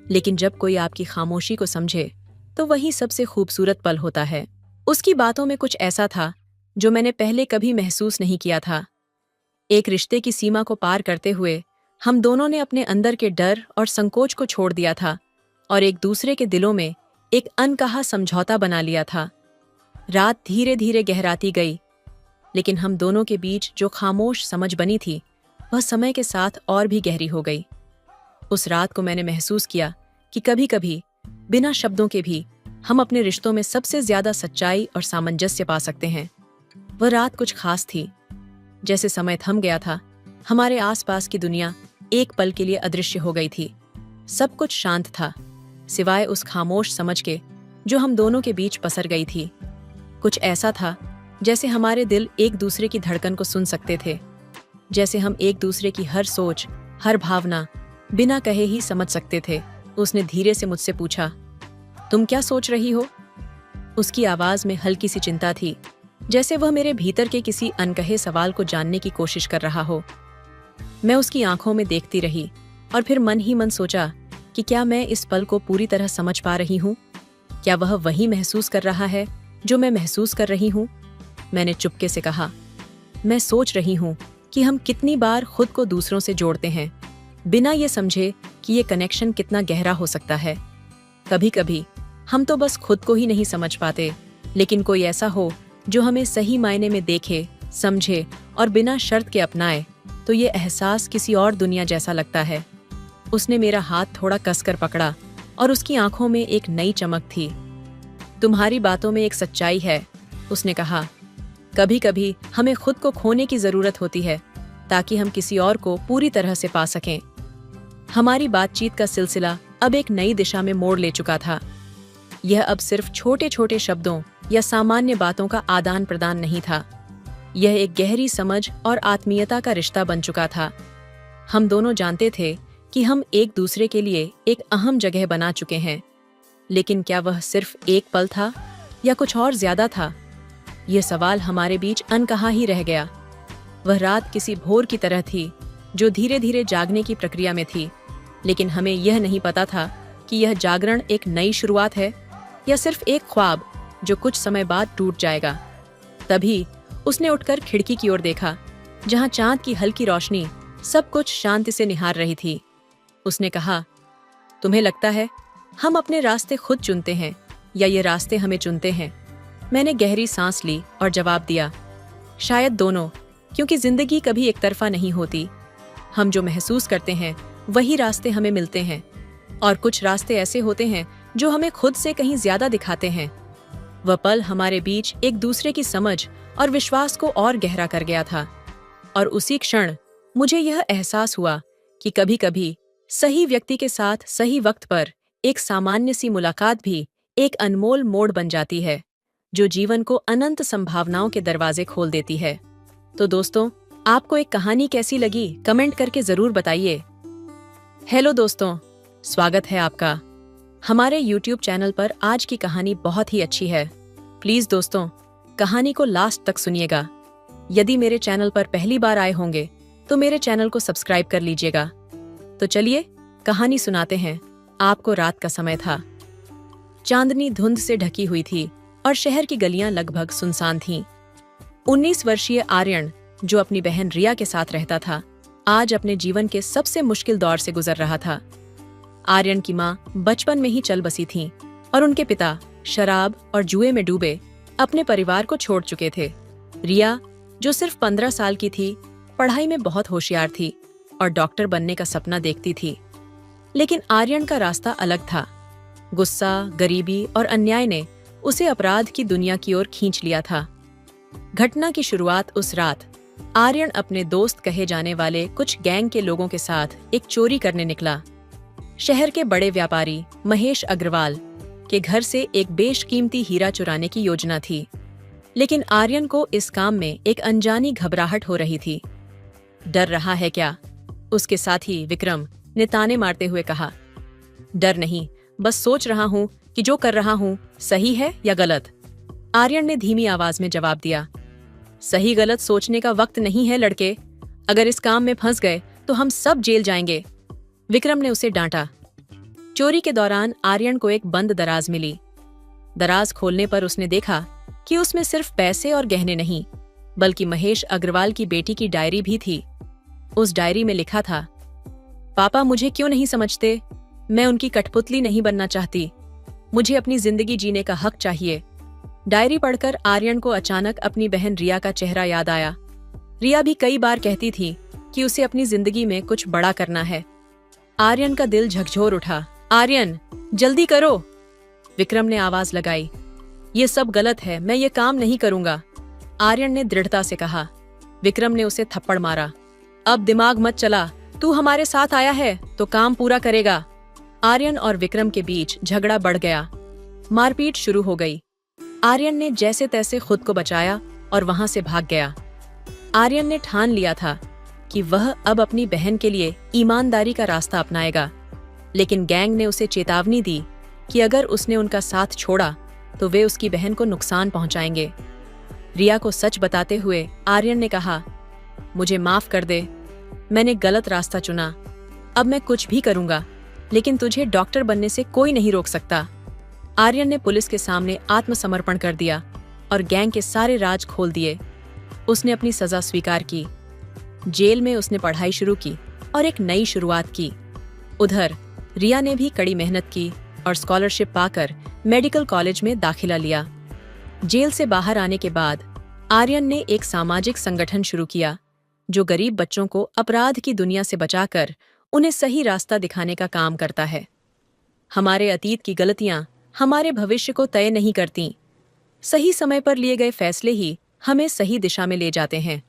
लेकिन जब कोई आपकी खामोशी को समझे तो वही सबसे खूबसूरत पल होता है। उसकी बातों में कुछ ऐसा था जो मैंने पहले कभी महसूस नहीं किया था। एक रिश्ते की सीमा को पार करते हुए हम दोनों ने अपने अंदर के डर और संकोच को छोड़ दिया था और एक दूसरे के दिलों में एक अनकहा समझौता बना लिया था। रात धीरे धीरे गहराती गई, लेकिन हम दोनों के बीच जो खामोश समझ बनी थी वह समय के साथ और भी गहरी हो गई। उस रात को मैंने महसूस किया कि कभी कभी बिना शब्दों के भी हम अपने रिश्तों में सबसे ज्यादा सच्चाई और सामंजस्य पा सकते हैं। वह रात कुछ खास थी, जैसे समय थम गया था। हमारे आसपास की दुनिया एक पल के लिए अदृश्य हो गई थी। सब कुछ शांत था, सिवाय उस खामोश समझ के जो हम दोनों के बीच पसर गई थी। कुछ ऐसा था जैसे हमारे दिल एक दूसरे की धड़कन को सुन सकते थे, जैसे हम एक दूसरे की हर सोच, हर भावना बिना कहे ही समझ सकते थे। उसने धीरे से मुझसे पूछा, तुम क्या सोच रही हो? उसकी आवाज में हल्की सी चिंता थी, जैसे वह मेरे भीतर के किसी अनकहे सवाल को जानने की कोशिश कर रहा हो। मैं उसकी आंखों में देखती रही और फिर मन ही मन सोचा कि क्या मैं इस पल को पूरी तरह समझ पा रही हूँ? क्या वह वही महसूस कर रहा है जो मैं महसूस कर रही हूँ? मैंने चुपके से कहा, मैं सोच रही हूँ कि हम कितनी बार खुद को दूसरों से जोड़ते हैं, बिना ये समझे कि ये कनेक्शन कितना गहरा हो सकता है। कभी कभी हम तो बस खुद को ही नहीं समझ पाते, लेकिन कोई ऐसा हो जो हमें सही मायने में देखे, समझे और बिना शर्त के अपनाए, तो ये एहसास किसी और दुनिया जैसा लगता है। उसने मेरा हाथ थोड़ा कसकर पकड़ा और उसकी आंखों में एक नई चमक थी। तुम्हारी बातों में एक सच्चाई है, उसने कहा। कभी कभी हमें खुद को खोने की जरूरत होती है ताकि हम किसी और को पूरी तरह से पा सकें। हमारी बातचीत का सिलसिला अब एक नई दिशा में मोड़ ले चुका था। यह अब सिर्फ छोटे छोटे शब्दों या सामान्य बातों का आदान प्रदान नहीं था। यह एक गहरी समझ और आत्मीयता का रिश्ता बन चुका था। हम दोनों जानते थे कि हम एक दूसरे के लिए एक अहम जगह बना चुके हैं, लेकिन क्या वह सिर्फ एक पल था या कुछ और ज्यादा था? यह सवाल हमारे बीच अनकहा ही रह गया। वह रात किसी भोर की तरह थी जो धीरे धीरे जागने की प्रक्रिया में थी, लेकिन हमें यह नहीं पता था कि यह जागरण एक नई शुरुआत है या सिर्फ एक ख्वाब जो कुछ समय बाद टूट जाएगा। तभी उसने उठकर खिड़की की ओर देखा, जहां चांद की हल्की रोशनी सब कुछ शांति से निहार रही थी। उसने कहा, तुम्हें लगता है हम अपने रास्ते खुद चुनते हैं या ये रास्ते हमें चुनते हैं? मैंने गहरी सांस ली और जवाब दिया, शायद दोनों, क्योंकि जिंदगी कभी एक तरफा नहीं होती। हम जो महसूस करते हैं वही रास्ते हमें मिलते हैं, और कुछ रास्ते ऐसे होते हैं जो हमें खुद से कहीं ज्यादा दिखाते हैं। वह पल हमारे बीच एक दूसरे की समझ और विश्वास को और गहरा कर गया था, और उसी क्षण मुझे यह एहसास हुआ कि कभी कभी सही व्यक्ति के साथ सही वक्त पर एक सामान्य सी मुलाकात भी एक अनमोल मोड़ बन जाती है, जो जीवन को अनंत संभावनाओं के दरवाजे खोल देती है। तो दोस्तों, आपको एक कहानी कैसी लगी कमेंट करके जरूर बताइए। हेलो दोस्तों, स्वागत है आपका हमारे YouTube चैनल पर। आज की कहानी बहुत ही अच्छी है। प्लीज दोस्तों, कहानी को लास्ट तक सुनिएगा। यदि मेरे चैनल पर पहली बार आए होंगे तो मेरे चैनल को सब्सक्राइब कर लीजिएगा। तो चलिए कहानी सुनाते हैं। आपको रात का समय था। चांदनी धुंध से ढकी हुई थी और शहर की गलियां लगभग सुनसान थीं। 19 वर्षीय आर्यन, जो अपनी बहन रिया के साथ रहता था, आज अपने जीवन के सबसे मुश्किल दौर से गुजर रहा था। आर्यन की मां बचपन में ही चल बसी थीं और उनके पिता शराब और जुए में डूबे अपने परिवार को छोड़ चुके थे। रिया, जो सिर्फ 15 साल की थी, पढ़ाई में बहुत होशियार थी और डॉक्टर बनने का सपना देखती थी। लेकिन आर्यन का रास्ता अलग था। गुस्सा, गरीबी और अन्याय ने उसे अपराध की दुनिया की ओर खींच लिया था। घटना की शुरुआत उस रात आर्यन अपने दोस्त कहे जाने वाले कुछ गैंग के लोगों के साथ एक चोरी करने निकला। शहर के बड़े व्यापारी महेश अग्रवाल के घर से एक बेशकीमती हीरा चुराने की योजना थी, लेकिन आर्यन को इस काम में एक अनजानी घबराहट हो रही थी। डर रहा है क्या? उसके साथी विक्रम ने ताने मारते हुए कहा। डर नहीं, बस सोच रहा हूँ कि जो कर रहा हूँ सही है या गलत। आर्यन ने धीमी आवाज में जवाब दिया। सही गलत सोचने का वक्त नहीं है लड़के। अगर इस काम में फंस गए तो हम सब जेल जाएंगे, विक्रम ने उसे डांटा। चोरी के दौरान आर्यन को एक बंद दराज मिली। दराज खोलने पर उसने देखा कि उसमें सिर्फ पैसे और गहने नहीं, बल्कि महेश अग्रवाल की बेटी की डायरी भी थी। उस डायरी में लिखा था, पापा मुझे क्यों नहीं समझते? मैं उनकी कठपुतली नहीं बनना चाहती। मुझे अपनी जिंदगी जीने का हक चाहिए। डायरी पढ़कर आर्यन को अचानक अपनी बहन रिया का चेहरा याद आया। रिया भी कई बार कहती थी कि उसे अपनी जिंदगी में कुछ बड़ा करना है। आर्यन का दिल झकझोर उठा। आर्यन, जल्दी करो, विक्रम ने आवाज लगाई। ये सब गलत है, मैं ये काम नहीं करूंगा, आर्यन ने दृढ़ता से कहा। विक्रम ने उसे थप्पड़ मारा। अब दिमाग मत चला, तू हमारे साथ आया है तो काम पूरा करेगा। आर्यन और विक्रम के बीच झगड़ा बढ़ गया। मारपीट शुरू हो गई। आर्यन ने जैसे तैसे खुद को बचाया और वहां से भाग गया। आर्यन ने ठान लिया था कि वह अब अपनी बहन के लिए ईमानदारी का रास्ता अपनाएगा, लेकिन गैंग ने उसे चेतावनी दी कि अगर उसने उनका साथ छोड़ा तो वे उसकी बहन को नुकसान पहुंचाएंगे। रिया को सच बताते हुए आर्यन ने कहा, मुझे माफ कर दे, मैंने गलत रास्ता चुना। अब मैं कुछ भी करूंगा, लेकिन तुझे डॉक्टर बनने से कोई नहीं रोक सकता। आर्यन ने पुलिस के सामने आत्मसमर्पण कर दिया और गैंग के सारे राज खोल दिए। उसने अपनी सजा स्वीकार की। जेल में उसने पढ़ाई शुरू की और एक नई शुरुआत की। उधर रिया ने भी कड़ी मेहनत की और स्कॉलरशिप पाकर मेडिकल कॉलेज में दाखिला लिया। जेल से बाहर आने के बाद आर्यन ने एक सामाजिक संगठन शुरू किया जो गरीब बच्चों को अपराध की दुनिया से बचाकर उन्हें सही रास्ता दिखाने का काम करता है। हमारे अतीत की गलतियां हमारे भविष्य को तय नहीं करती। सही समय पर लिए गए फैसले ही हमें सही दिशा में ले जाते हैं,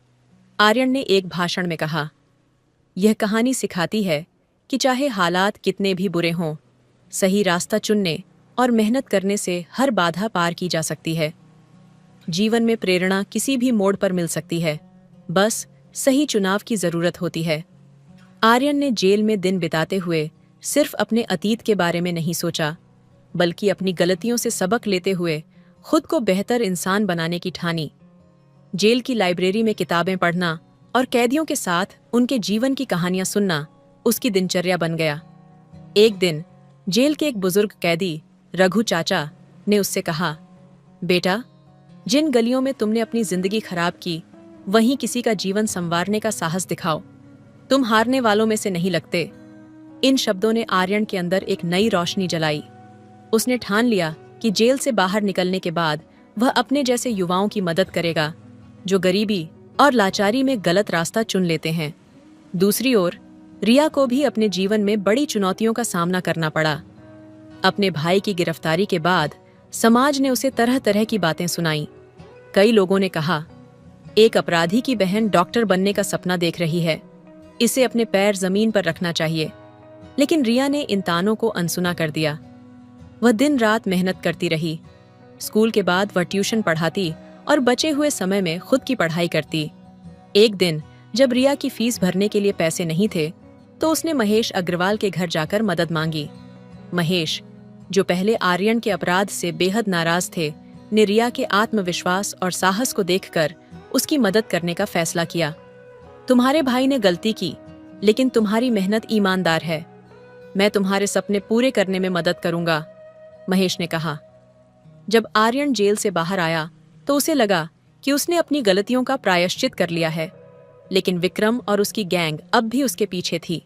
आर्यन ने एक भाषण में कहा। यह कहानी सिखाती है कि चाहे हालात कितने भी बुरे हों, सही रास्ता चुनने और मेहनत करने से हर बाधा पार की जा सकती है। जीवन में प्रेरणा किसी भी मोड़ पर मिल सकती है, बस सही चुनाव की जरूरत होती है। आर्यन ने जेल में दिन बिताते हुए सिर्फ अपने अतीत के बारे में नहीं सोचा, बल्कि अपनी गलतियों से सबक लेते हुए खुद को बेहतर इंसान बनाने की ठानी। जेल की लाइब्रेरी में किताबें पढ़ना और कैदियों के साथ उनके जीवन की कहानियां सुनना उसकी दिनचर्या बन गया। एक दिन जेल के एक बुजुर्ग कैदी रघु चाचा ने उससे कहा, बेटा, जिन गलियों में तुमने अपनी जिंदगी खराब की, वहीं किसी का जीवन संवारने का साहस दिखाओ। तुम हारने वालों में से नहीं लगते। इन शब्दों ने आर्यन के अंदर एक नई रोशनी जलाई। उसने ठान लिया कि जेल से बाहर निकलने के बाद वह अपने जैसे युवाओं की मदद करेगा, जो गरीबी और लाचारी में गलत रास्ता चुन लेते हैं। दूसरी ओर रिया को भी अपने जीवन में बड़ी चुनौतियों का सामना करना पड़ा। अपने भाई की गिरफ्तारी के बाद समाज ने उसे तरह तरह की बातें सुनाई। कई लोगों ने कहा, एक अपराधी की बहन डॉक्टर बनने का सपना देख रही है, इसे अपने पैर जमीन पर रखना चाहिए। लेकिन रिया ने इन तानों को अनसुना कर दिया। वह दिन रात मेहनत करती रही। स्कूल के बाद वह ट्यूशन पढ़ाती और बचे हुए समय में खुद की पढ़ाई करती। एक दिन जब रिया की फीस भरने के लिए पैसे नहीं थे, तो उसने महेश अग्रवाल के घर जाकर मदद मांगी। महेश, जो पहले आर्यन के अपराध से बेहद नाराज थे, ने रिया के आत्मविश्वास और साहस को देखकर उसकी मदद करने का फैसला किया। तुम्हारे भाई ने गलती की, लेकिन तुम्हारी मेहनत ईमानदार है। मैं तुम्हारे सपने पूरे करने में मदद करूंगा, महेश ने कहा। जब आर्यन जेल से बाहर आया तो उसे लगा कि उसने अपनी गलतियों का प्रायश्चित कर लिया है, लेकिन विक्रम और उसकी गैंग अब भी उसके पीछे थी।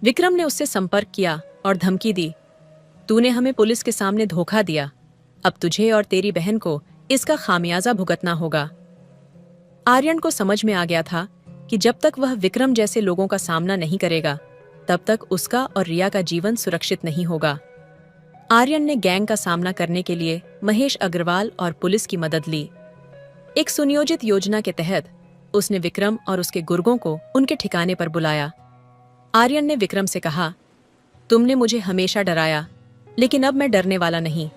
विक्रम ने उससे संपर्क किया और धमकी दी, तूने हमें पुलिस के सामने धोखा दिया, अब तुझे और तेरी बहन को इसका खामियाजा भुगतना होगा। आर्यन को समझ में आ गया था कि जब तक वह विक्रम जैसे लोगों का सामना नहीं करेगा, तब तक उसका और रिया का जीवन सुरक्षित नहीं होगा। आर्यन ने गैंग का सामना करने के लिए महेश अग्रवाल और पुलिस की मदद ली। एक सुनियोजित योजना के तहत उसने विक्रम और उसके गुर्गों को उनके ठिकाने पर बुलाया। आर्यन ने विक्रम से कहा, तुमने मुझे हमेशा डराया, लेकिन अब मैं डरने वाला नहीं।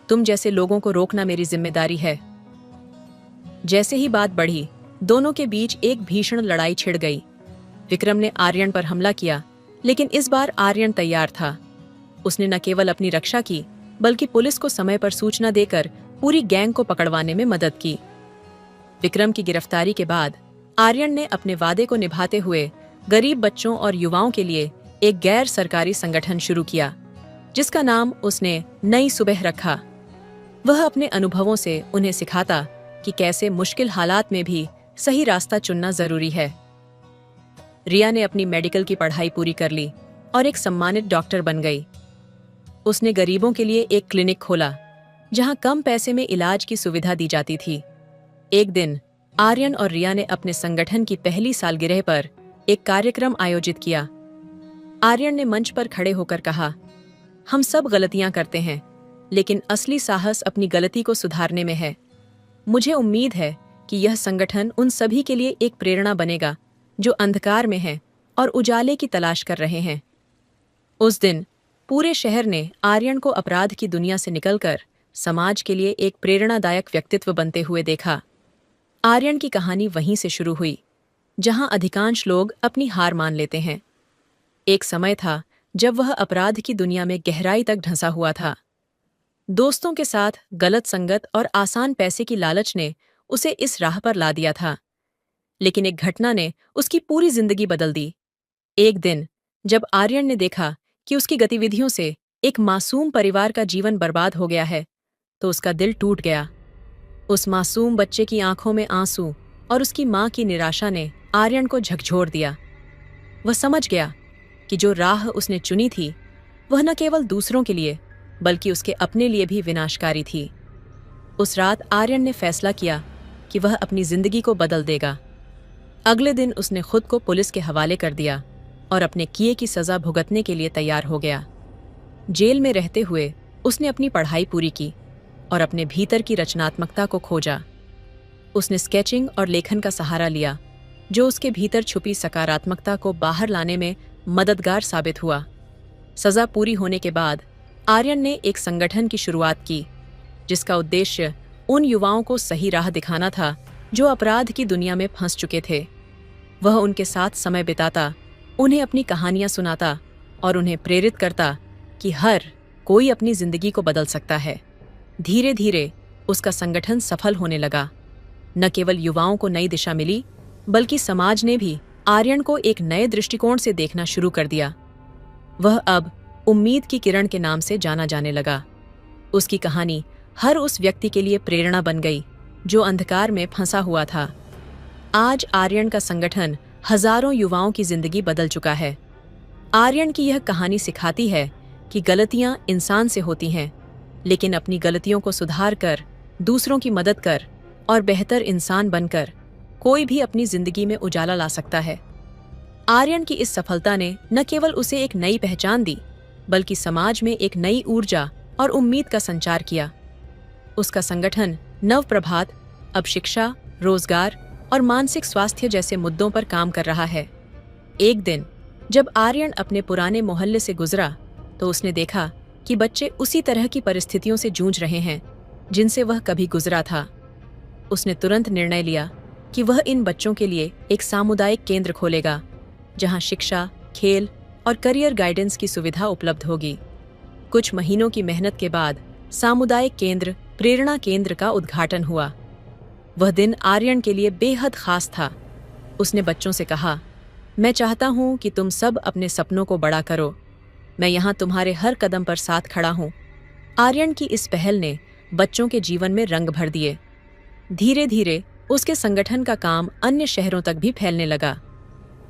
तुम जैसे लोगों को रोकना मेरी जिम्मेदारी है। जैसे ही बात बढ़ी, दोनों के बीच एक भीषण लड़ाई छिड़ गई। विक्रम ने आर्यन पर हमला किया, लेकिन इस बार आर्यन तैयार था। उसने न केवल अपनी रक्षा की, बल्कि पुलिस को समय पर सूचना देकर पूरी गैंग को पकड़वाने में मदद की। विक्रम की गिरफ्तारी के बाद आर्यन ने अपने वादे को निभाते हुए गरीब बच्चों और युवाओं के लिए एक गैर सरकारी संगठन शुरू किया, जिसका नाम उसने नई सुबह रखा। वह अपने अनुभवों से उन्हें सिखाता कि कैसे मुश्किल हालात में भी सही रास्ता चुनना जरूरी है। रिया ने अपनी मेडिकल की पढ़ाई पूरी कर ली और एक सम्मानित डॉक्टर बन गई। उसने गरीबों के लिए एक क्लिनिक खोला, जहां कम पैसे में इलाज की सुविधा दी जाती थी। एक दिन आर्यन और रिया ने अपने संगठन की पहली सालगिरह पर एक कार्यक्रम आयोजित किया। आर्यन ने मंच पर खड़े होकर कहा, हम सब गलतियां करते हैं, लेकिन असली साहस अपनी गलती को सुधारने में है। मुझे उम्मीद है कि यह संगठन उन सभी के लिए एक प्रेरणा बनेगा जो अंधकार में हैं और उजाले की तलाश कर रहे हैं। उस दिन पूरे शहर ने आर्यन को अपराध की दुनिया से निकलकर समाज के लिए एक प्रेरणादायक व्यक्तित्व बनते हुए देखा। आर्यन की कहानी वहीं से शुरू हुई, जहां अधिकांश लोग अपनी हार मान लेते हैं। एक समय था जब वह अपराध की दुनिया में गहराई तक ढंसा हुआ था। दोस्तों के साथ गलत संगत और आसान पैसे की लालच ने उसे इस राह पर ला दिया था। लेकिन एक घटना ने उसकी पूरी जिंदगी बदल दी। एक दिन जब आर्यन ने देखा कि उसकी गतिविधियों से एक मासूम परिवार का जीवन बर्बाद हो गया है, तो उसका दिल टूट गया। उस मासूम बच्चे की आंखों में आंसू और उसकी मां की निराशा ने आर्यन को झकझोर दिया। वह समझ गया कि जो राह उसने चुनी थी, वह न केवल दूसरों के लिए बल्कि उसके अपने लिए भी विनाशकारी थी। उस रात आर्यन ने फैसला किया कि वह अपनी जिंदगी को बदल देगा। अगले दिन उसने खुद को पुलिस के हवाले कर दिया और अपने किए की सजा भुगतने के लिए तैयार हो गया। जेल में रहते हुए उसने अपनी पढ़ाई पूरी की और अपने भीतर की रचनात्मकता को खोजा। उसने स्केचिंग और लेखन का सहारा लिया, जो उसके भीतर छुपी सकारात्मकता को बाहर लाने में मददगार साबित हुआ। सजा पूरी होने के बाद आर्यन ने एक संगठन की शुरुआत की, जिसका उद्देश्य उन युवाओं को सही राह दिखाना था जो अपराध की दुनिया में फंस चुके थे। वह उनके साथ समय बिताता, उन्हें अपनी कहानियां सुनाता और उन्हें प्रेरित करता कि हर कोई अपनी जिंदगी को बदल सकता है। धीरे धीरे उसका संगठन सफल होने लगा। न केवल युवाओं को नई दिशा मिली, बल्कि समाज ने भी आर्यन को एक नए दृष्टिकोण से देखना शुरू कर दिया। वह अब उम्मीद की किरण के नाम से जाना जाने लगा। उसकी कहानी हर उस व्यक्ति के लिए प्रेरणा बन गई जो अंधकार में फंसा हुआ था। आज आर्यन का संगठन हजारों युवाओं की जिंदगी बदल चुका है। आर्यन की यह कहानी सिखाती है कि गलतियां इंसान से होती हैं, लेकिन अपनी गलतियों को सुधार कर, दूसरों की मदद कर और बेहतर इंसान बनकर कोई भी अपनी जिंदगी में उजाला ला सकता है। आर्यन की इस सफलता ने न केवल उसे एक नई पहचान दी, बल्कि समाज में एक नई ऊर्जा और उम्मीद का संचार किया। उसका संगठन नव प्रभात अब शिक्षा, रोजगार और मानसिक स्वास्थ्य जैसे मुद्दों पर काम कर रहा है। एक दिन जब आर्यन अपने पुराने मोहल्ले से गुजरा तो उसने देखा कि बच्चे उसी तरह की परिस्थितियों से जूझ रहे हैं जिनसे वह कभी गुजरा था। उसने तुरंत निर्णय लिया कि वह इन बच्चों के लिए एक सामुदायिक केंद्र खोलेगा, जहां शिक्षा, खेल और करियर गाइडेंस की सुविधा उपलब्ध होगी। कुछ महीनों की मेहनत के बाद सामुदायिक केंद्र प्रेरणा केंद्र का उद्घाटन हुआ। वह दिन आर्यन के लिए बेहद खास था। उसने बच्चों से कहा, मैं चाहता हूं कि तुम सब अपने सपनों को बड़ा करो। मैं यहाँ तुम्हारे हर कदम पर साथ खड़ा हूँ। आर्यन की इस पहल ने बच्चों के जीवन में रंग भर दिए। धीरे धीरे उसके संगठन का काम अन्य शहरों तक भी फैलने लगा।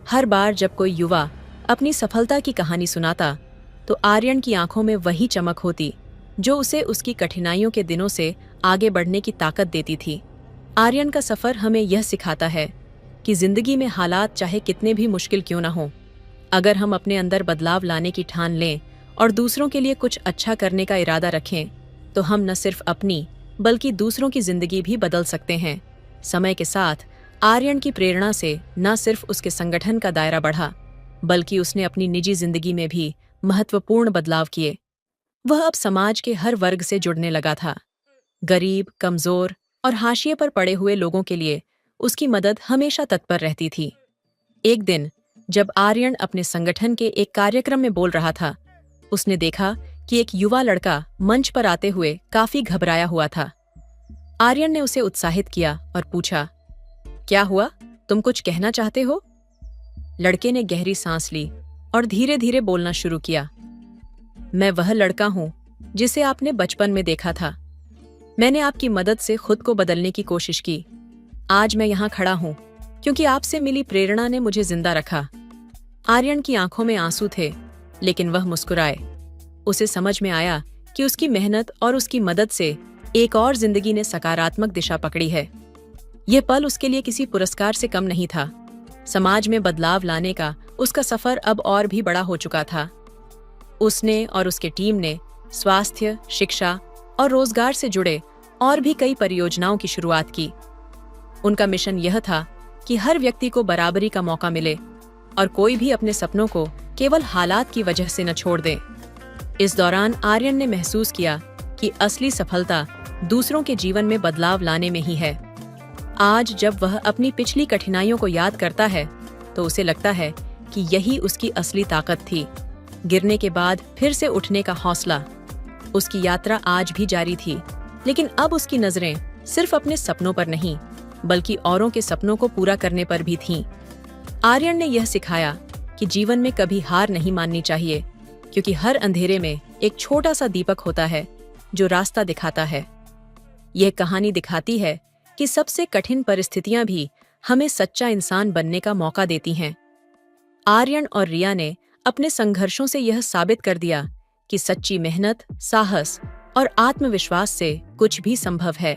हर बार जब कोई युवा अपनी सफलता की कहानी सुनाता, तो आर्यन की आंखों में वही चमक होती जो उसे उसकी कठिनाइयों के दिनों से आगे बढ़ने की ताकत देती थी। आर्यन का सफर हमें यह सिखाता है कि जिंदगी में हालात चाहे कितने भी मुश्किल क्यों न हों, अगर हम अपने अंदर बदलाव लाने की ठान लें और दूसरों के लिए कुछ अच्छा करने का इरादा रखें, तो हम न सिर्फ अपनी बल्कि दूसरों की जिंदगी भी बदल सकते हैं। समय के साथ आर्यन की प्रेरणा से न सिर्फ उसके संगठन का दायरा बढ़ा, बल्कि उसने अपनी निजी जिंदगी में भी महत्वपूर्ण बदलाव किए। वह अब समाज के हर वर्ग से जुड़ने लगा था। गरीब, कमजोर और हाशिए पर पड़े हुए लोगों के लिए उसकी मदद हमेशा तत्पर रहती थी। एक दिन जब आर्यन अपने संगठन के एक कार्यक्रम में बोल रहा था, उसने देखा कि एक युवा लड़का मंच पर आते हुए काफी घबराया हुआ था। आर्यन ने उसे उत्साहित किया और पूछा, क्या हुआ, तुम कुछ कहना चाहते हो? लड़के ने गहरी सांस ली और धीरे धीरे बोलना शुरू किया। मैं वह लड़का हूं जिसे आपने बचपन में देखा था। मैंने आपकी मदद से खुद को बदलने की कोशिश की। आज मैं यहाँ खड़ा हूँ क्योंकि आपसे मिली प्रेरणा ने मुझे जिंदा रखा। आर्यन की आंखों में आंसू थे, लेकिन वह मुस्कुराए। उसे समझ में आया कि उसकी मेहनत और उसकी मदद से एक और जिंदगी ने सकारात्मक दिशा पकड़ी है। यह पल उसके लिए किसी पुरस्कार से कम नहीं था। समाज में बदलाव लाने का उसका सफर अब और भी बड़ा हो चुका था। उसने और उसके टीम ने स्वास्थ्य, शिक्षा और रोजगार से जुड़े और भी कई परियोजनाओं की शुरुआत की। उनका मिशन यह था कि हर व्यक्ति को बराबरी का मौका मिले और कोई भी अपने सपनों को केवल हालात की वजह से न छोड़ दे। इस दौरान आर्यन ने महसूस किया कि असली सफलता दूसरों के जीवन में बदलाव लाने में ही है। आज जब वह अपनी पिछली कठिनाइयों को याद करता है, तो उसे लगता है कि यही उसकी असली ताकत थी। गिरने के बाद फिर से उठने का हौसला। उसकी यात्रा आज भी जारी थी, लेकिन अब उसकी नजरें सिर्फ अपने सपनों पर नहीं, बल्कि औरों के सपनों को पूरा करने पर भी थीं। आर्यन ने यह सिखाया कि जीवन में कभी हार नहीं माननी चाहिए, क्योंकि हर अंधेरे में एक छोटा सा दीपक होता है जो रास्ता दिखाता है। यह कहानी दिखाती है कि सबसे कठिन परिस्थितियां भी हमें सच्चा इंसान बनने का मौका देती हैं। आर्यन और रिया ने अपने संघर्षों से यह साबित कर दिया कि सच्ची मेहनत, साहस और आत्मविश्वास से कुछ भी संभव है।